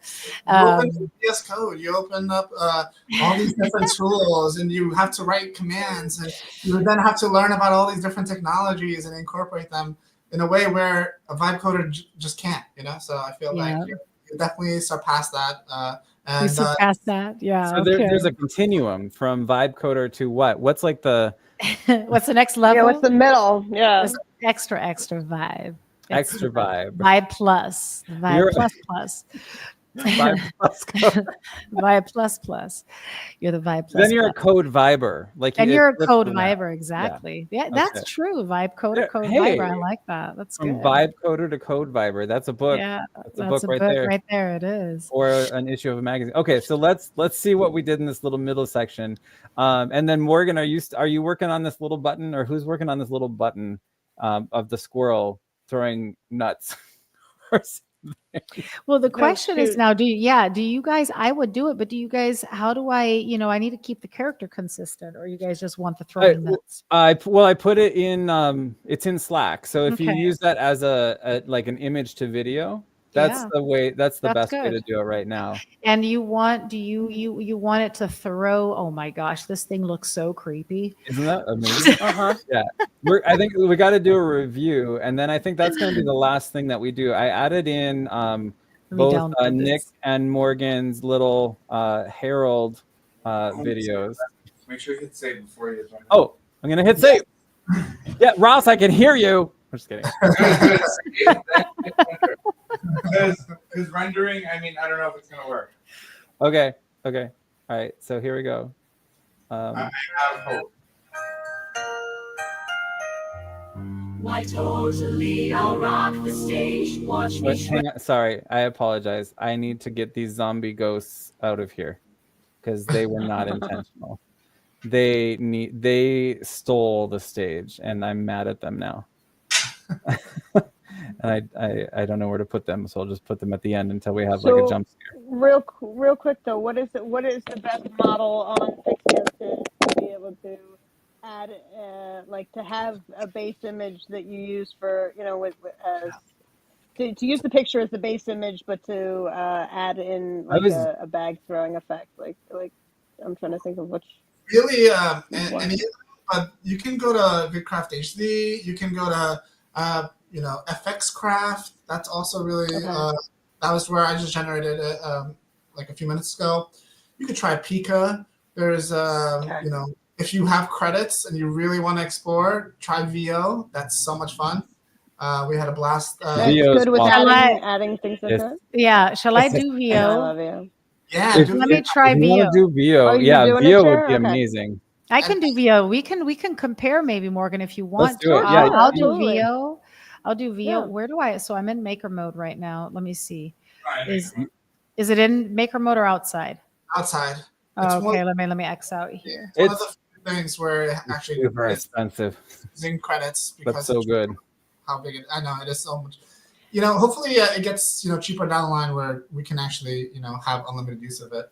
You open up VS Code. You open up all these different tools, and you have to write commands, and you then have to learn about all these different technologies and incorporate them in a way where a vibe coder just can't. So I feel like you definitely surpassed that. We surpassed that. Yeah. So there's a continuum from vibe coder to what? What's like the what's the next level? Yeah, what's the middle? Yeah. There's extra vibe. Extra vibe. Vibe plus. Vibe plus. Vibe plus code. Vibe plus. You're the vibe plus. Then you're a code viber. And you're a code viber, exactly. Yeah, that's true. Vibe coder, code viber. I like that. That's from good. vibe coder to code viber. That's a book. Yeah, that's a book right there. Right there, it is. Or an issue of a magazine. Okay, so let's see what we did in this little middle section. And then Morgan, are you working on this little button, or who's working on this little button of the squirrel throwing nuts? Well, the question is now, do you guys, I would do it, but do you guys, how do I need to keep the character consistent, or you guys just want the throwing nuts? I put it in, it's in Slack. So if you use that as a like an image to video, that's the way, that's the best way to do it right now. And you want, you want it to throw, oh my gosh, this thing looks so creepy. Isn't that amazing? Yeah. I think we got to do a review, and then I think that's going to be the last thing that we do. I added in both Nick and Morgan's little Herald videos. Make sure you hit save before you join. Oh, I'm going to hit save. Yeah, Ross, I can hear you. I'm just kidding. Because rendering, I mean, I don't know if it's going to work. Okay. All right. So here we go. I have hope. Why totally, I'll rock the stage. Watch me. Hang on. Sorry, I apologize. I need to get these zombie ghosts out of here because they were not intentional. They stole the stage, and I'm mad at them now. And I don't know where to put them, so I'll just put them at the end until we have like a jump scare. Real quick though, what is the best model on Pixio to be able to add, like to have a base image that you use for, to use the picture as the base image, but to add in like a bag throwing effect, like I'm trying to think of which. Really, but you can go to VidCraft HD. You can go to FX Craft. That's also really that was where I just generated it like a few minutes ago. You could try Pika. There's if you have credits and you really want to explore, try VO. That's so much fun. We had a blast. That's good with adding things like that. Yeah, shall I do VO? I love you. Yeah, let me try VO. Do VO. Yeah, VO would be amazing. I can do VO. We can compare maybe, Morgan, if you want. Let's do it. to. Yeah, I'll do absolutely. VO. I'll do VO. Yeah. Where do I? So I'm in maker mode right now. Let me see. Right. Is it in maker mode or outside? Outside. Oh, okay, let me X out here. It's one of the few things where it actually super it's expensive. using credits But because so of good. how big it. I know it is so much. Hopefully it gets cheaper down the line where we can actually have unlimited use of it.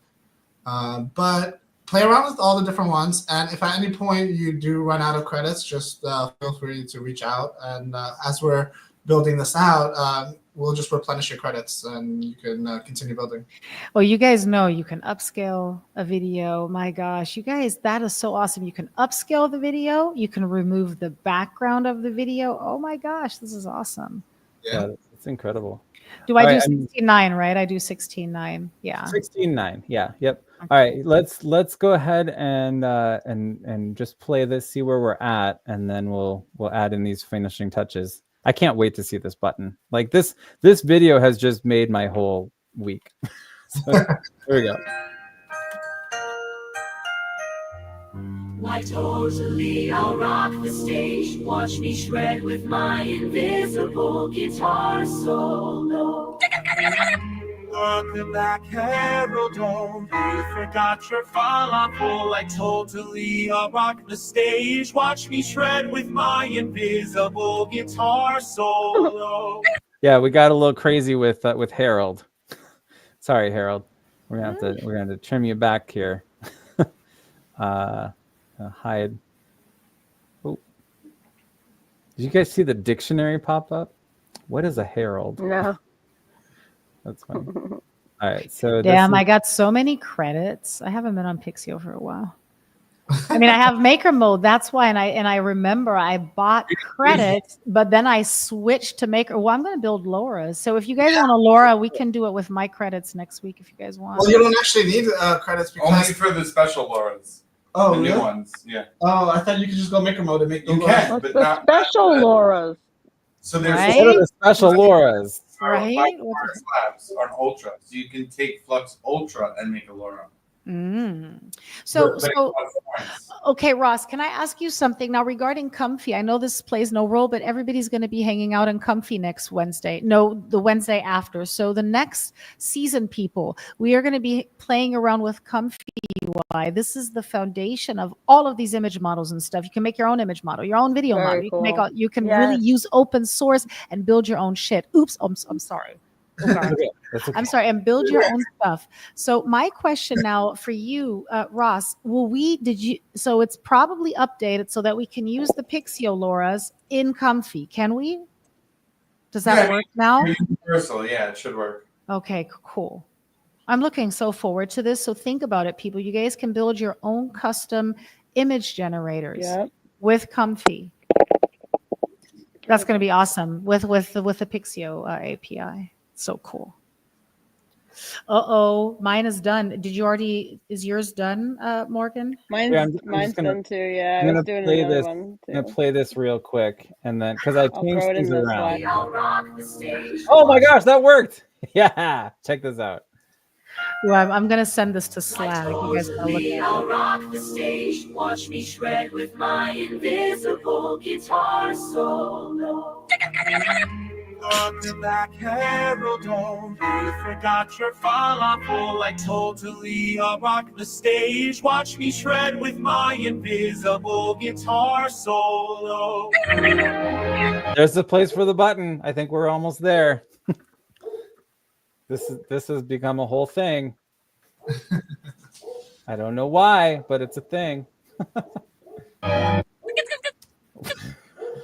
But play around with all the different ones, and if at any point you do run out of credits, just feel free to reach out. And as we're building this out, we'll just replenish your credits, and you can continue building. Well, you guys know you can upscale a video. My gosh, you guys, that is so awesome. You can upscale the video. You can remove the background of the video. Oh my gosh, this is awesome. Yeah, it's incredible. Do I All do right, 16:9, right? I do 16:9. Yeah. 16:9. Yeah. Yep. All right. Let's go ahead and just play this, see where we're at, and then we'll add in these finishing touches. I can't wait to see this button. Like this video has just made my whole week. So, here we go. Why totally I'll rock the stage. Watch me shred with my invisible guitar solo. Welcome back, Harold. You forgot your falafel. Like totally I'll rock the stage. Watch me shred with my invisible guitar solo. Yeah, we got a little crazy with Harold. Sorry, Harold. We're gonna have to trim you back here. Hide. Oh, did you guys see the dictionary pop up? What is a herald? No. That's funny. All right, so damn, I got so many credits. I haven't been on Pixio for a while. I mean, I have maker mode. That's why, and I remember I bought credits, but then I switched to maker. Well, I'm going to build Laura's. So if you guys want a Laura, we can do it with my credits next week if you guys want. Well, you don't actually need credits because Only for the special Lauras. Oh, the new really? ones, yeah. Oh, I thought you could just go maker mode and make the You can, but not special Lauras. So there's Right? What are the special Lauras? Right? Flux Labs or an Ultra. So you can take Flux Ultra and make a Laura. So, But it costs points. okay, Ross, can I ask you something now regarding Comfy? I know this plays no role, but everybody's going to be hanging out in Comfy next Wednesday. No, the Wednesday after. So the next season, people, we are going to be playing around with Comfy UI. This is the foundation of all of these image models and stuff. You can make your own image model, your own video model. You can make you can really use open source and build your own shit. Oops, I'm sorry. Okay. I'm sorry, and build your own stuff. So my question now for you, Ross, so it's probably updated so that we can use the Pixio Lauras in Comfy. Can we? Does that work now? Universal, yeah, it should work. Okay, cool. I'm looking so forward to this. So think about it, people. You guys can build your own custom image generators with Comfy. That's going to be awesome with the Pixio API. So cool. Mine is done. Is yours done, Morgan? Mine's done too. Yeah, I was doing another one too. I'm gonna play this real quick, and then because I changed things around. Oh Oh my gosh, that worked! Yeah, check this out. Well, I'm gonna send this to Slack. You guys gotta look at it. I'll rock the stage. Watch me shred with my invisible guitar solo. Welcome back, Harold. You forgot your falafel. Like totally I'll rock the stage. Watch me shred with my invisible guitar solo. There's the place for the button. I think we're almost there. This has become a whole thing. I don't know why, but it's a thing.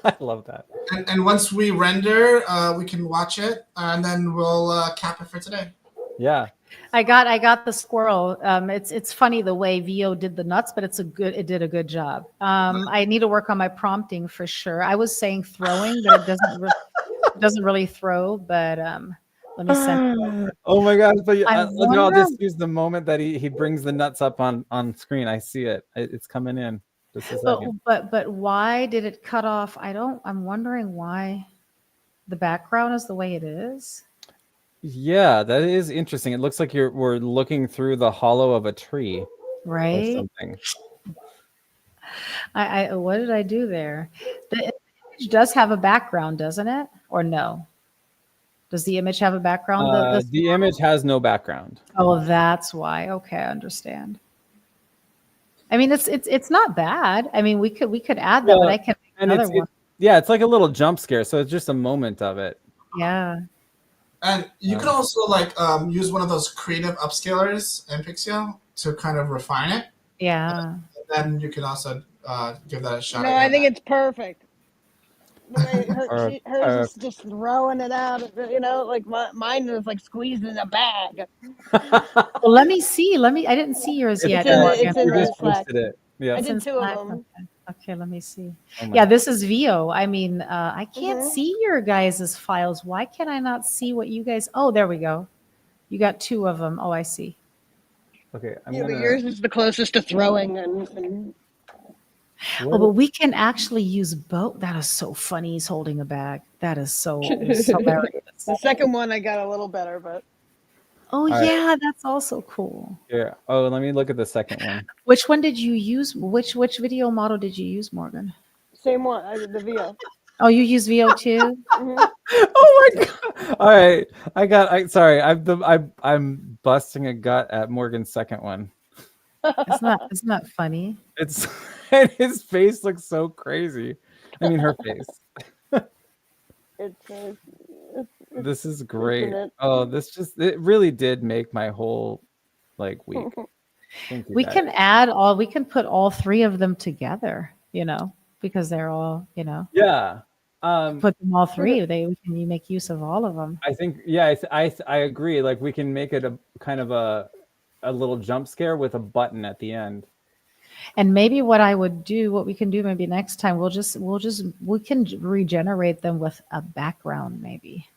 I love that. And once we render, we can watch it, and then we'll cap it for today. Yeah. I got the squirrel. It's funny the way VO did the nuts, but it did a good job. I need to work on my prompting for sure. I was saying throwing, but it doesn't really throw. But let me send. Oh my gosh! But I'll just use the moment that he brings the nuts up on screen. I see it. It's coming in. Just a second. But why did it cut off? I'm wondering why the background is the way it is. Yeah, that is interesting. It looks like we're looking through the hollow of a tree, right? Or something. I what did I do there? The image does have a background, doesn't it? Or no? Does the image have a background? The image has no background. Oh, that's why. Okay, I understand. I mean, it's not bad. I mean, we could add that, but I can make and another one. Yeah, it's like a little jump scare, so it's just a moment of it. Yeah. And you could also like use one of those creative upscalers in Pixio to kind of refine it. Yeah. Then you can also give that a shot. No, I think it's perfect. The way hers is just throwing it out, like mine is like squeezing a bag. Well, let me see. I didn't see yours yet. It's in You the just Slack. posted it. Yeah. I did 2 of them. Okay, let me see. Oh Yeah, this is VO. I mean, I can't Mm-hmm. see your guys' files. Why can I not see what you guys? Oh, there we go. You got 2 of them. Oh, I see. Okay, But yours is the closest to throwing, and Oh, but we can actually use both. That is so funny. He's holding a bag. That is so hilarious. The second one I got a little better, but Oh yeah, that's also cool. Yeah. Oh, let me look at the second one. Which one did you use? Which video model did you use, Morgan? same one. I did the VO. Oh, you use VO too? Oh my god! All right, sorry. I'm busting a gut at Morgan's second one. Isn't that funny? It's and his face looks so crazy. I mean, her face. This is great. Oh, it really did make my whole week. Thank you, We guys. can put all 3 of them together, because they're all, Yeah. put them all 3. You make use of all of them. I think I agree. Like we can make it a kind of a little jump scare with a button at the end. And maybe what we can do maybe next time, we can regenerate them with a background maybe.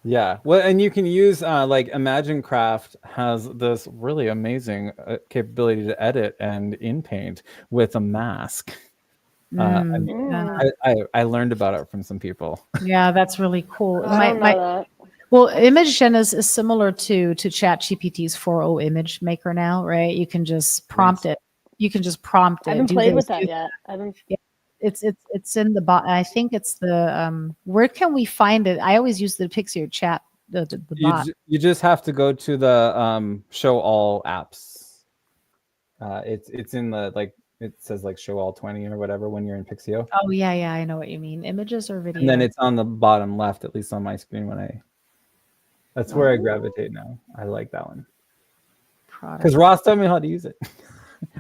Yeah. Well, and you can use Imagine Craft has this really amazing capability to edit and in Paint with a mask. I learned about it from some people. Yeah, that's really cool. I don't know that. Well, Image Gen is similar to ChatGPT's 4.0 image maker now, right? You can just prompt it. I haven't played with that yet. It's in the bot. I think it's the where can we find it? I always use the Pixio chat, the bot. You just have to go to the show all apps. It's in the it says show all 20 or whatever when you're in Pixio. Oh yeah, I know what you mean. Images or video. And then it's on the bottom left, at least on my screen that's where I gravitate now. I like that one. Because Ross told me how to use it.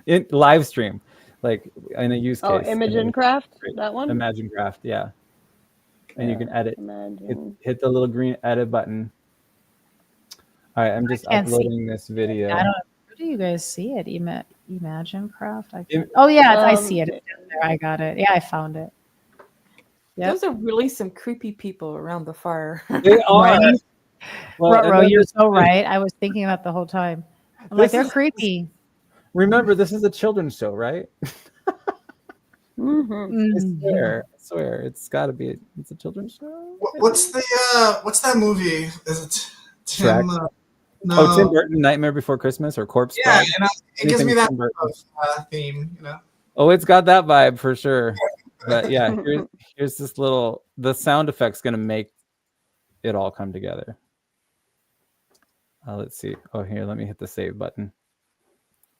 In live stream, in a use case. Oh, Imagine Craft, that one? Imagine Craft, yeah. And you can edit. Hit the little green edit button. All right, I'm just uploading this video. Where do you guys see it? Imagine Craft? Oh yeah, I see it. It's down there. I got it. Yeah, I found it. Yep. Those are really some creepy people around the fire. They are. Well, you're so right. I was thinking about the whole time. I'm like, they're creepy. Remember, this is a children's show, right? Mm-hmm. I swear, it's got to be. It's a children's show. What's that movie? Is it Tim? No. Oh, Tim Burton, Nightmare Before Christmas or Corpse Bride. Yeah, it gives me that theme, Oh, it's got that vibe for sure. But yeah, here's this the sound effect's gonna make it all come together. Let's see. Oh, here, let me hit the save button.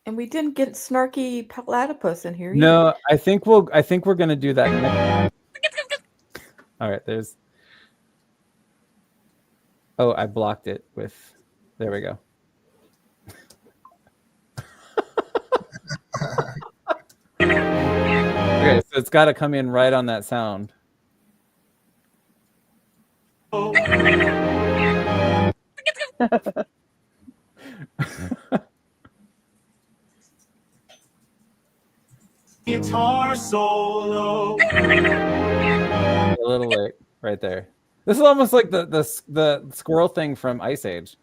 And we didn't get snarky platypus in here. No, I think we're gonna do that next. All right, there's. Oh, I blocked it with. There we go. Okay, so it's got to come in right on that sound. Guitar solo. A little late, right there. This is almost like the squirrel thing from Ice Age.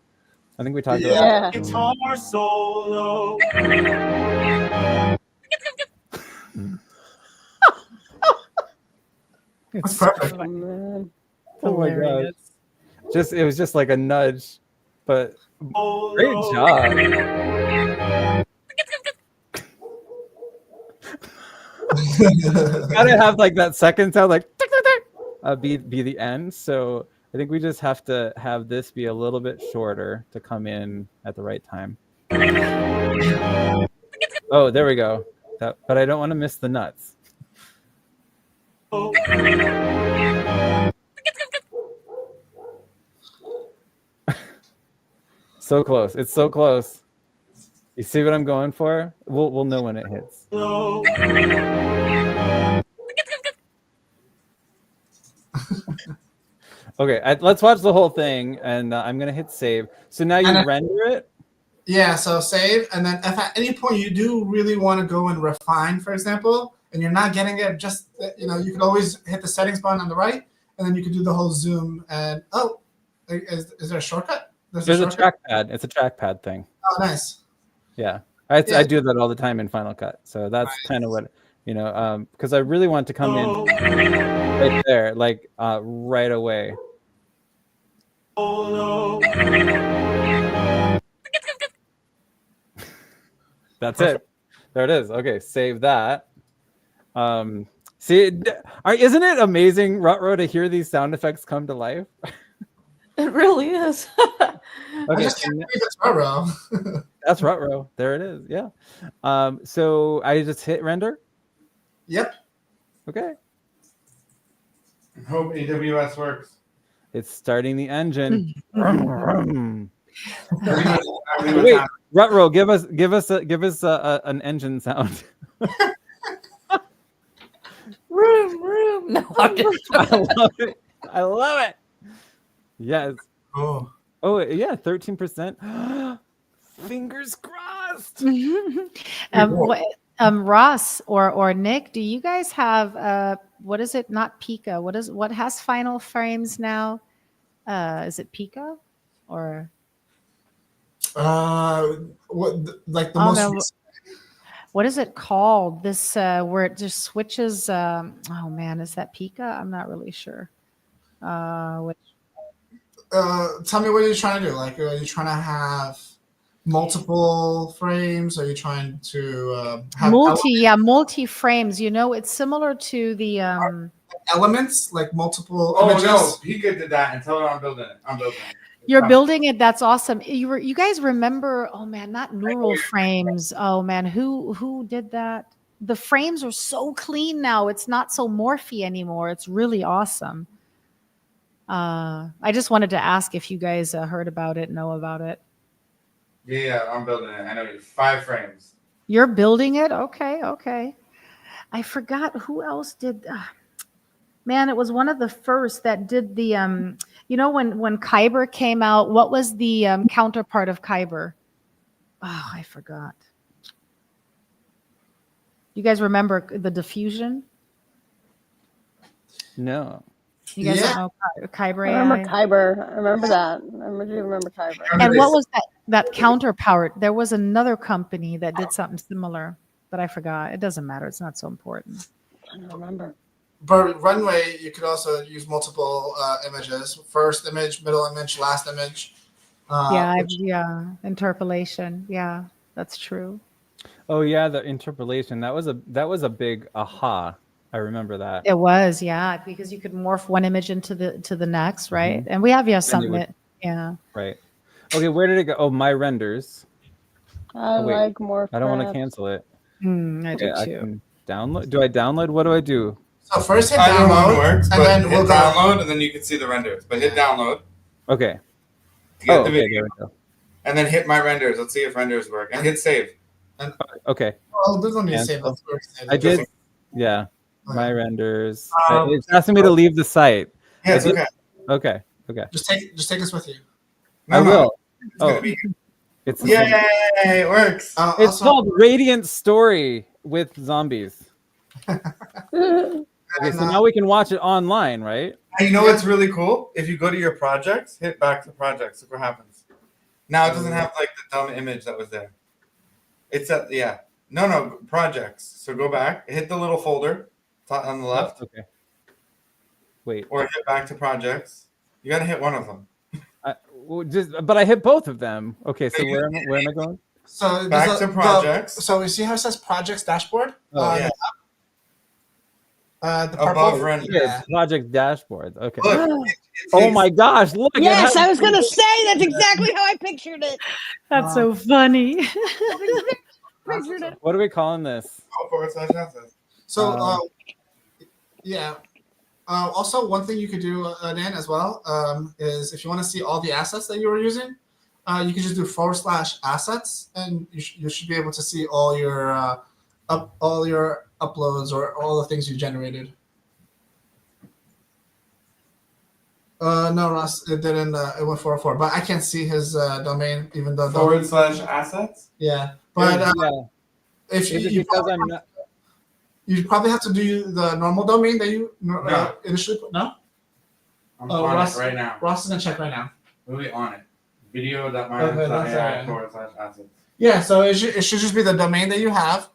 I think we talked about that. Guitar solo. It's perfect. Oh my god! It was just like a nudge, but great job. gotta have like that second sound, like tick, tick, tick, be the end. So I think we just have to have this be a little bit shorter to come in at the right time. Oh, there we go. But I don't want to miss the nuts. So close. It's so close. You see what I'm going for? We'll know when it hits. Okay, let's watch the whole thing, and I'm gonna hit save. So now you render it. Yeah, so save, and then if at any point you do really want to go and refine, for example, and you're not getting it, just you can always hit the settings button on the right, and then you can do the whole zoom. And is there a shortcut? There's a trackpad. It's a trackpad thing. Oh, nice. Yeah, I do that all the time in Final Cut. So that's kind of what because I really want to come in right there, like right away. That's it. There it is. Okay, save that. See, isn't it amazing, Rutrow, to hear these sound effects come to life? It really is. Okay, I just can't believe it's Rutrow. That's Rutrow. There it is. Yeah. So I just hit render. Yep. Okay. Hope AWS works. It's starting the engine. Wait, Rutrow, give us an engine sound. Room. No, I'm just I love it. Yes. Oh yeah, 13%. Fingers crossed. Ross or Nick, do you guys have what is it? Not Pika. What has final frames now? Is it Pika or? What like the most? Recent? What is it called? This where it just switches. Oh man, is that Pika? I'm not really sure. Tell me what you're trying to do. Like, are you trying to have multiple frames? Are you trying to have multi frames? It's similar to the elements, like multiple images. No, Pika did that and tell her I'm building it. You're building it. That's awesome. You guys remember? Oh man, not neural frames. Oh man, who did that? The frames are so clean now. It's not so morphy anymore. It's really awesome. I just wanted to ask if you guys heard about it, know about it. Yeah, I'm building it. I know you 5 frames. You're building it? Okay. I forgot who else did. Man, it was one of the first that did the. When Kyber came out, what was the counterpart of Kyber? Oh, I forgot. You guys remember the diffusion? No. You guys don't know Kyber? I remember Kyber. I remember that. I remember Kyber. And what was that counterpart? There was another company that did something similar, but I forgot. It doesn't matter. It's not so important. I don't remember. But Runway, you could also use multiple images: first image, middle image, last image. Interpolation. Yeah, that's true. Oh yeah, the interpolation. That was a big aha. I remember that. It was, yeah, because you could morph one image into the next, right? Mm-hmm. And we have something. Yeah. Right. Okay, where did it go? Oh, my renders. Like morph. I don't want to cancel it. I do too. I can download. Do I download? What do I do? So first hit download, works, and then we'll download, and then you can see the renders. But hit download. Okay. To get the video. There we go. And then hit my renders. Let's see if renders work. And hit save. Okay. Oh, there's no need to save. I did. Yeah. My renders. It's asking me to leave the site. Yeah, it's okay. Okay. Just take us with you. I will. It's yay! It works. It's called Radiant Story with zombies. Okay, so now we can watch it online, right? And you know what's really cool? If you go to your projects, hit back to projects. Look what happens. Now it doesn't have like the dumb image that was there. It's no projects. So go back, hit the little folder on the left. Okay. Wait. Or hit back to projects. You got to hit one of them. But I hit both of them. Okay, so where am I going? So back to projects. So you see how it says projects dashboard? Yeah. The Above purple. render. Yeah. Project dashboard. Okay. Look, Oh my gosh! Look. it Yes, has- I was gonna say that's exactly how I pictured it. That's so funny. Pictured it. What are we calling this? /assets. So, Um, yeah. Also, one thing you could do, Dan, as well, is if you want to see all the assets that you were using, you can just do /assets, and you should be able to see all your uploads or all the things you generated. No, Ross, it didn't. It went 404, but I can't see his domain, even though /assets. Yeah, but yeah. if Is it you because I'm not? you probably have to do the normal domain that you No. initially put. No. I'm Oh, on Ross, it right now. Ross is gonna check right now. Literally on it. Okay, Video.my/assets. Yeah, so it should just be the domain that you have,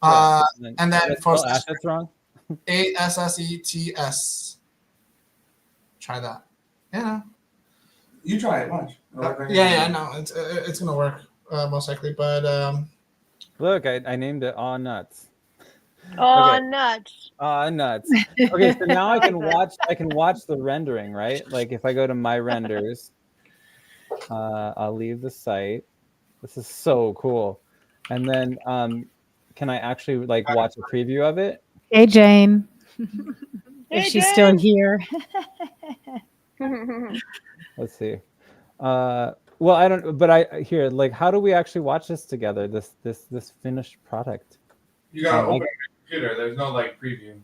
and then for assets wrong. ASSETS. Try that. Yeah. You try it. Watch. Yeah, no, it's gonna work most likely, but Look, I named it Aw Nuts. Oh, Okay. nuts. Aw Nuts. Okay, so now I can watch the rendering, right? Like if I go to my renders, I'll leave the site. This is so cool. And then can I actually like watch a preview of it? Hey, Jane. Hey, If she's Jane. still here. Let's see. Well, I don't, but I here, like, how do we actually watch this together? This finished product. You gotta open your computer. There's no like preview.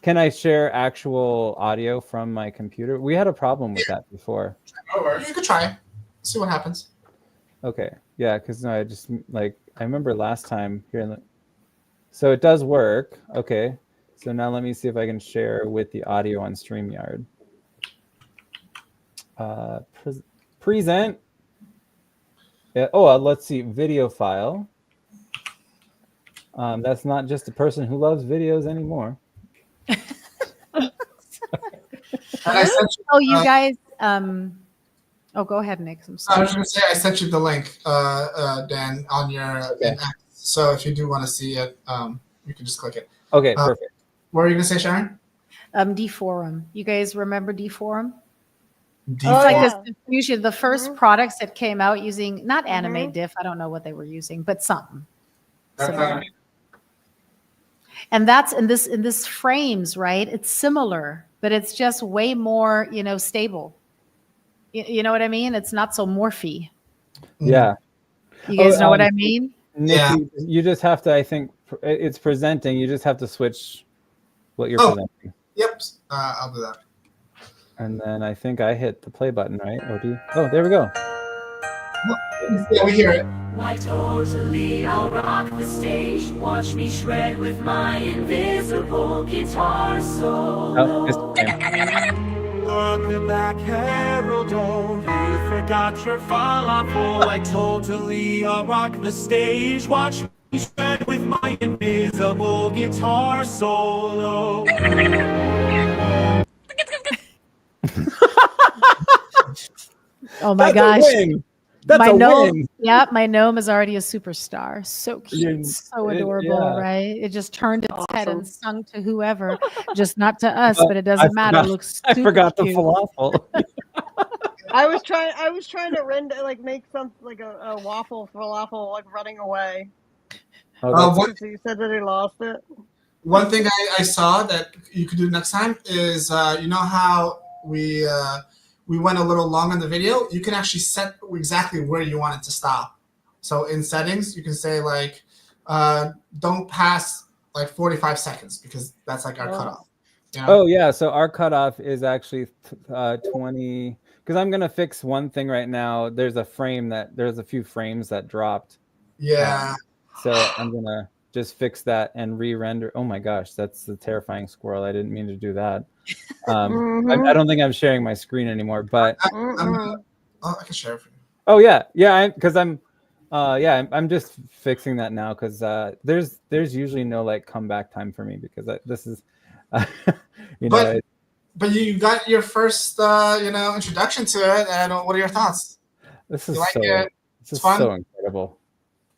Can I share actual audio from my computer? We had a problem with that before. You could try. See what happens. Okay, yeah, because no, I just like I remember last time here in the. So it does work. Okay, so now let me see if I can share with the audio on StreamYard. Present. Yeah, let's see, video file. That's not just a person who loves videos anymore. You guys. Oh, go ahead, Nick. I'm sorry. I was going to say I sent you the link, Dan, on your. So if you do want to see it, you can just click it. Okay, perfect. What were you going to say, Sharon? D-Forum. You guys remember D-Forum? It's like this confusion. The first products that came out using not Animate Diff. I don't know what they were using, but something. And that's in this frames, right? It's similar, but it's just way more, stable. You know what I mean? It's not so morphy. Yeah. You guys know what I mean? Nick, yeah. You just have to, I think it's presenting. You just have to switch what you're presenting. Yep. I'll do that. And then I think I hit the play button, right? Or do you? Oh, there we go. Yeah, we hear it. Why totally, I'll rock the stage. Watch me shred with my invisible guitar solo. Welcome back, Harold. You forgot your falafel. Like totally, I'll rock the stage. Watch me shred with my invisible guitar solo. Oh my gosh. That's my a gnome, win. Yeah, my gnome is already a superstar. So cute, so adorable, yeah. Right? It just turned its head and sung to whoever, just not to us, but it doesn't matter. It looks super I forgot cute. the falafel. I was trying to render make some like a falafel like running away. You said that he lost it. One thing I saw that you could do next time is you know how we went a little long in the video. You can actually set exactly where you want it to stop. So in settings, you can say like don't pass like 45 seconds because that's like our cutoff. You know? Oh yeah, so our cutoff is actually 20. Because I'm gonna fix one thing right now. There's a few frames that dropped. Yeah. So I'm gonna just fix that and re-render. Oh my gosh, that's the terrifying squirrel. I didn't mean to do that. I don't think I'm sharing my screen anymore, but I can share it for you. Oh yeah, because I'm just fixing that now because there's usually no like comeback time for me because this is But you got your first introduction to it, and what are your thoughts? This is so incredible.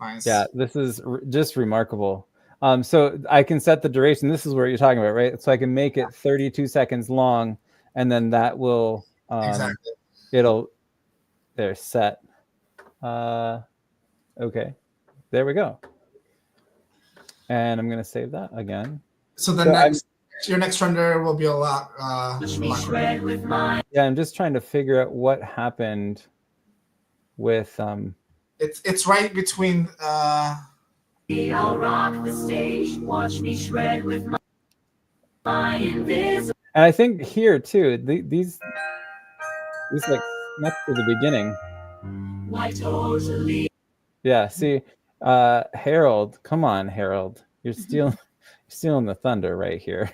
Nice. Yeah, this is just remarkable. So I can set the duration. This is what you're talking about, right? So I can make it 32 seconds long, and then that will Exactly. it'll there set. Okay, there we go. And I'm gonna save that again. So your next render will be a lot. Yeah, I'm just trying to figure out what happened with It's right between. I'll rock the stage. Watch me shred with my invisible. And I think here too, these like next to the beginning. Why totally. Yeah, see, Harold, come on, Harold, you're stealing the thunder right here.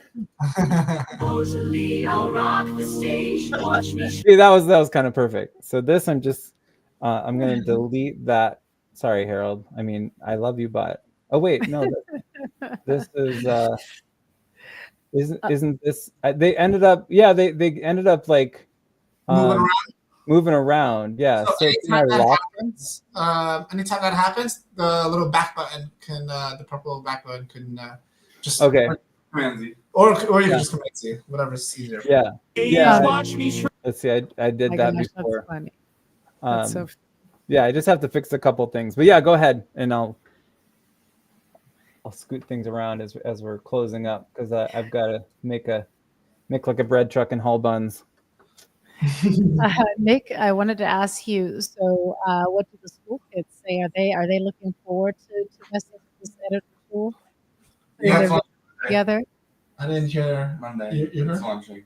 Totally, I'll rock the stage. Watch me. See, that was kind of perfect. So this, I'm just, I'm gonna delete that. Sorry, Harold. I mean, I love you, but oh wait, no, this is isn't this? They ended up, yeah, they ended up like moving around. Yeah. So anytime that happens, the little back button can, the purple back button can just okay. Or you can just Command Z, whatever's easier. Yeah. Yeah. Let's see. I did that before. That's funny. That's so funny. Yeah, I just have to fix a couple things. But yeah, go ahead and I'll scoot things around as we're closing up because I've got to make like a bread truck and haul buns. Nick, I wanted to ask you. So, what do the school kids say? Are they looking forward to messing with this editor tool? Yeah, together. I didn't hear Monday. You heard? It's launching.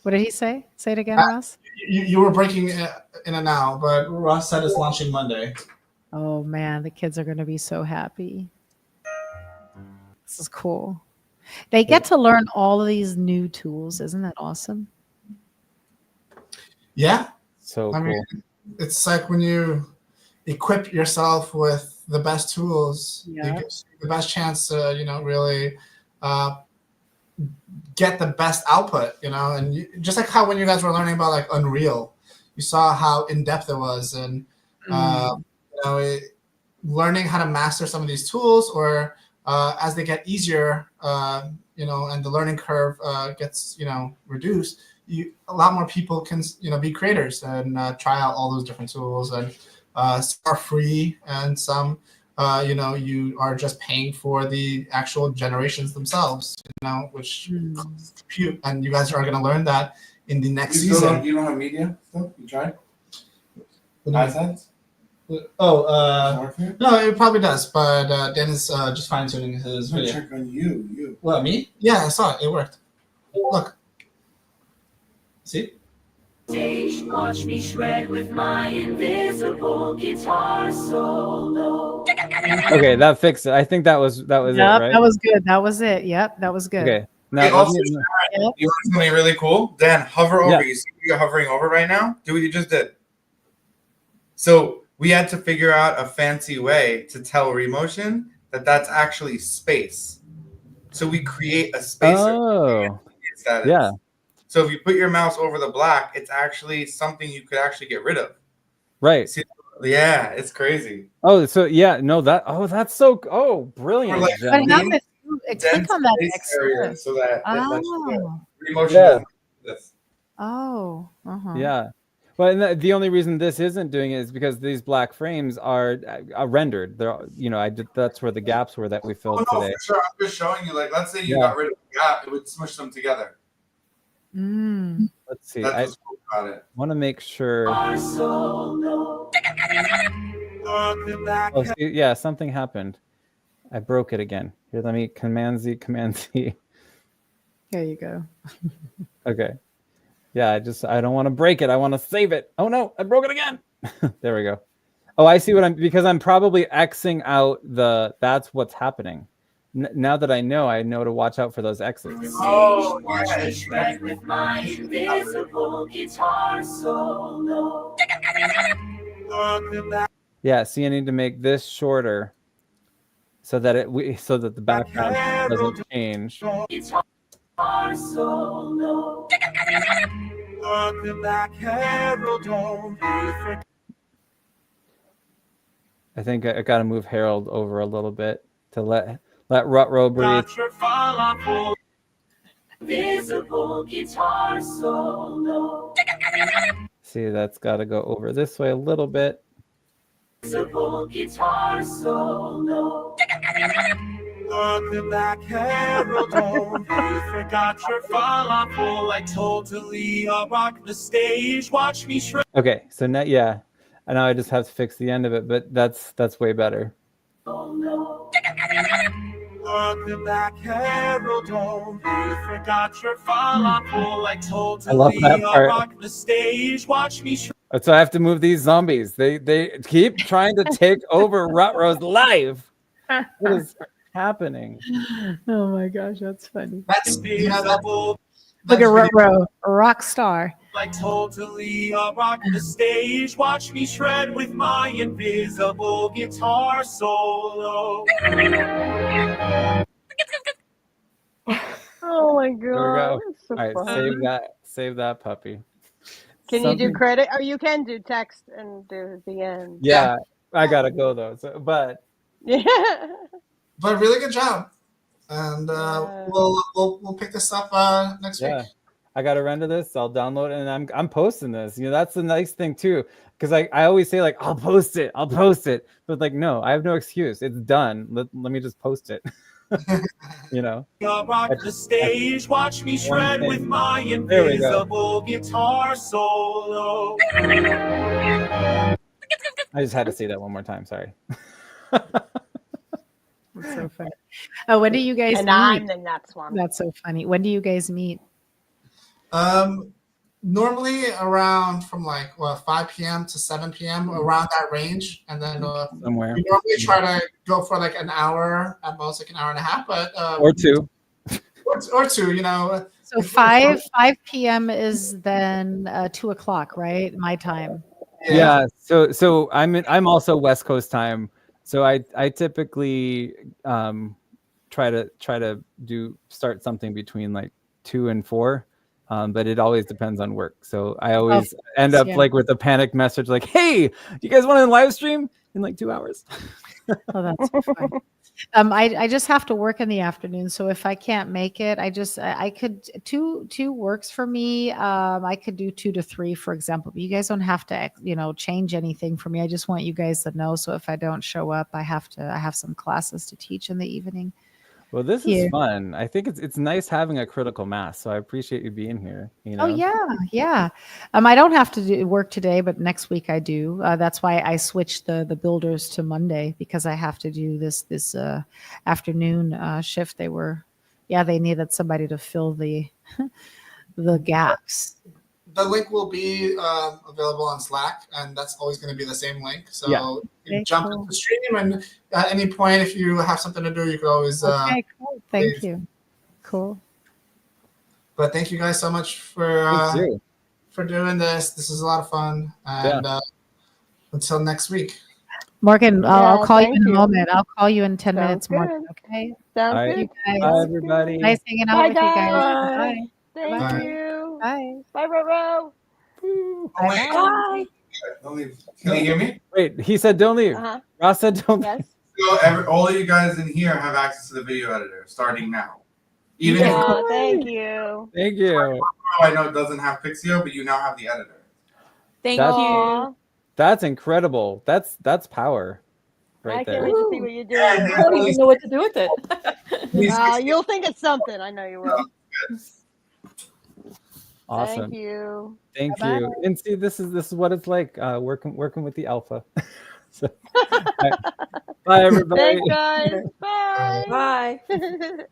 What did he say? Say it again, Ross. You were breaking in and out, but Ross said it's launching Monday. Oh man, the kids are going to be so happy. This is cool. They get to learn all of these new tools. Isn't that awesome? Yeah. So I cool. mean, it's like when you equip yourself with the best tools, you get the best chance to, really get the best output, and just like how when you guys were learning about like Unreal, you saw how in depth it was, and learning how to master some of these tools, or as they get easier, and the learning curve gets reduced, a lot more people can be creators and try out all those different tools, and some are free, and some you are just paying for the actual generations themselves, which compute, and you guys are going to learn that in the next season. You don't have media stuff? You tried? iSense? No, it probably does, but Dan is just fine tuning his video. Check on you. What, me? Yeah, I saw it. It worked. Look. See? Stage, watch me shred with my invisible guitar solo. Okay, that fixed it. I think that was it, right? That was good. That was it. Yep, that was good. Okay. Now, you know what's going to be really cool? Dan, hover over. Yeah. You see you're hovering over right now? Do what you just did. So we had to figure out a fancy way to tell Remotion that that's actually space. So we create a spacer. Oh, yeah. So if you put your mouse over the black, it's actually something you could actually get rid of. Right. See, yeah, it's crazy. Oh, so yeah, no, that's so. Oh, brilliant. Like, What happened? Click on that next area so that Remotion Yeah. this. Oh. Uh-huh. Yeah. But the only reason this isn't doing it is because these black frames are rendered. They're, that's where the gaps were that we filled today. For sure. I'm just showing you. Like, let's say you got rid of the gap, it would smush them together. Let's see. That's what's cool about it. Want to make sure. Oh, see, yeah, something happened. I broke it again. Here, let me Command Z. There you go. Okay. Yeah, I don't want to break it. I want to save it. Oh no, I broke it again. There we go. Oh, I see because I'm probably Xing out that's what's happening. Now that I know to watch out for those X's. Oh, watch me shred with my invisible guitar solo. Yeah, see, I need to make this shorter so that the background doesn't change. Guitar solo. I think I got to move Harold over a little bit to let Let Rutro breathe. Got your falafel. Invisible guitar solo. See, that's got to go over this way a little bit. Invisible guitar solo. Welcome back, Harold. You forgot your falafel. I totally rock the stage. Watch me shred. Okay, so now, yeah, I know I just have to fix the end of it, but that's way better. Welcome back, Harold. You forgot your falafel. I totally rock the stage. Watch me shred. So I have to move these zombies. They keep trying to take over Rutro's life. What is happening? Oh my gosh, that's funny. That's Look at Rutro, a rock star. Like totally rock the stage. Watch me shred with my invisible guitar solo. Oh my god. There we go. That's so All right, funny. save that puppy. Can you do credit? Oh, you can do text and do the end. Yeah, I gotta go though. So, but yeah, but really good job, and we'll pick this up next week. I gotta render this. I'll download it, and I'm posting this. You know, that's the nice thing too, because I always say like I'll post it, but like no, I have no excuse. It's done. Let me just post it. You know. Rock the stage, watch me shred with my invisible guitar solo. I just had to say that one more time. Sorry. That's so funny. Oh, when do you guys and meet? I'm the nuts one. That's so funny. When do you guys meet? Normally around from like 5 p.m. to 7 p.m. around that range, and then somewhere. We normally try to go for like an hour at most, like an hour and a half, but or two, or two. You know. So 5 p.m. is then 2 o'clock, right? My time. Yeah. So I'm also West Coast time. So I typically try to start something between like 2 and 4. But it always depends on work. So I always end up like with a panic message like, hey, you guys want to live stream in like 2 hours? Oh, that's so fun. I just have to work in the afternoon. So if I can't make it, I could two works for me. I could do 2 to 3, for example. But you guys don't have to, change anything for me. I just want you guys to know. So if I don't show up, I have some classes to teach in the evening. Well, this is fun. I think it's nice having a critical mass. So I appreciate you being here. You know? Oh yeah. I don't have to work today, but next week I do. That's why I switched the builders to Monday, because I have to do this afternoon shift. They needed somebody to fill the gaps. The link will be available on Slack, and that's always going to be the same link. So you jump into the stream, and at any point, if you have something to do, you can always. Okay, cool. Thank you. Cool. But thank you guys so much for doing this. This is a lot of fun, and until next week. Morgan, I'll call you in a moment. I'll call you in 10 minutes, Morgan. Okay. Sounds good. Bye, everybody. Nice hanging out with you guys. Bye. Bye. Thank you. Bye. Bye, Roro. Bye. Don't leave. Can you hear me? Wait, he said don't leave. Ross said don't leave. So all of you guys in here have access to the video editor starting now. Thank you. Thank you. I know it doesn't have Pixio, but you now have the editor. Thank you. That's incredible. That's power. I there. can't wait to see what you're doing. I don't even know what to do with it. You'll think it's something. I know you will. Awesome. Thank you. Thank Bye-bye. you. And see, this is what it's like working with the alpha. So, bye everybody. Thanks, guys. Bye. Bye.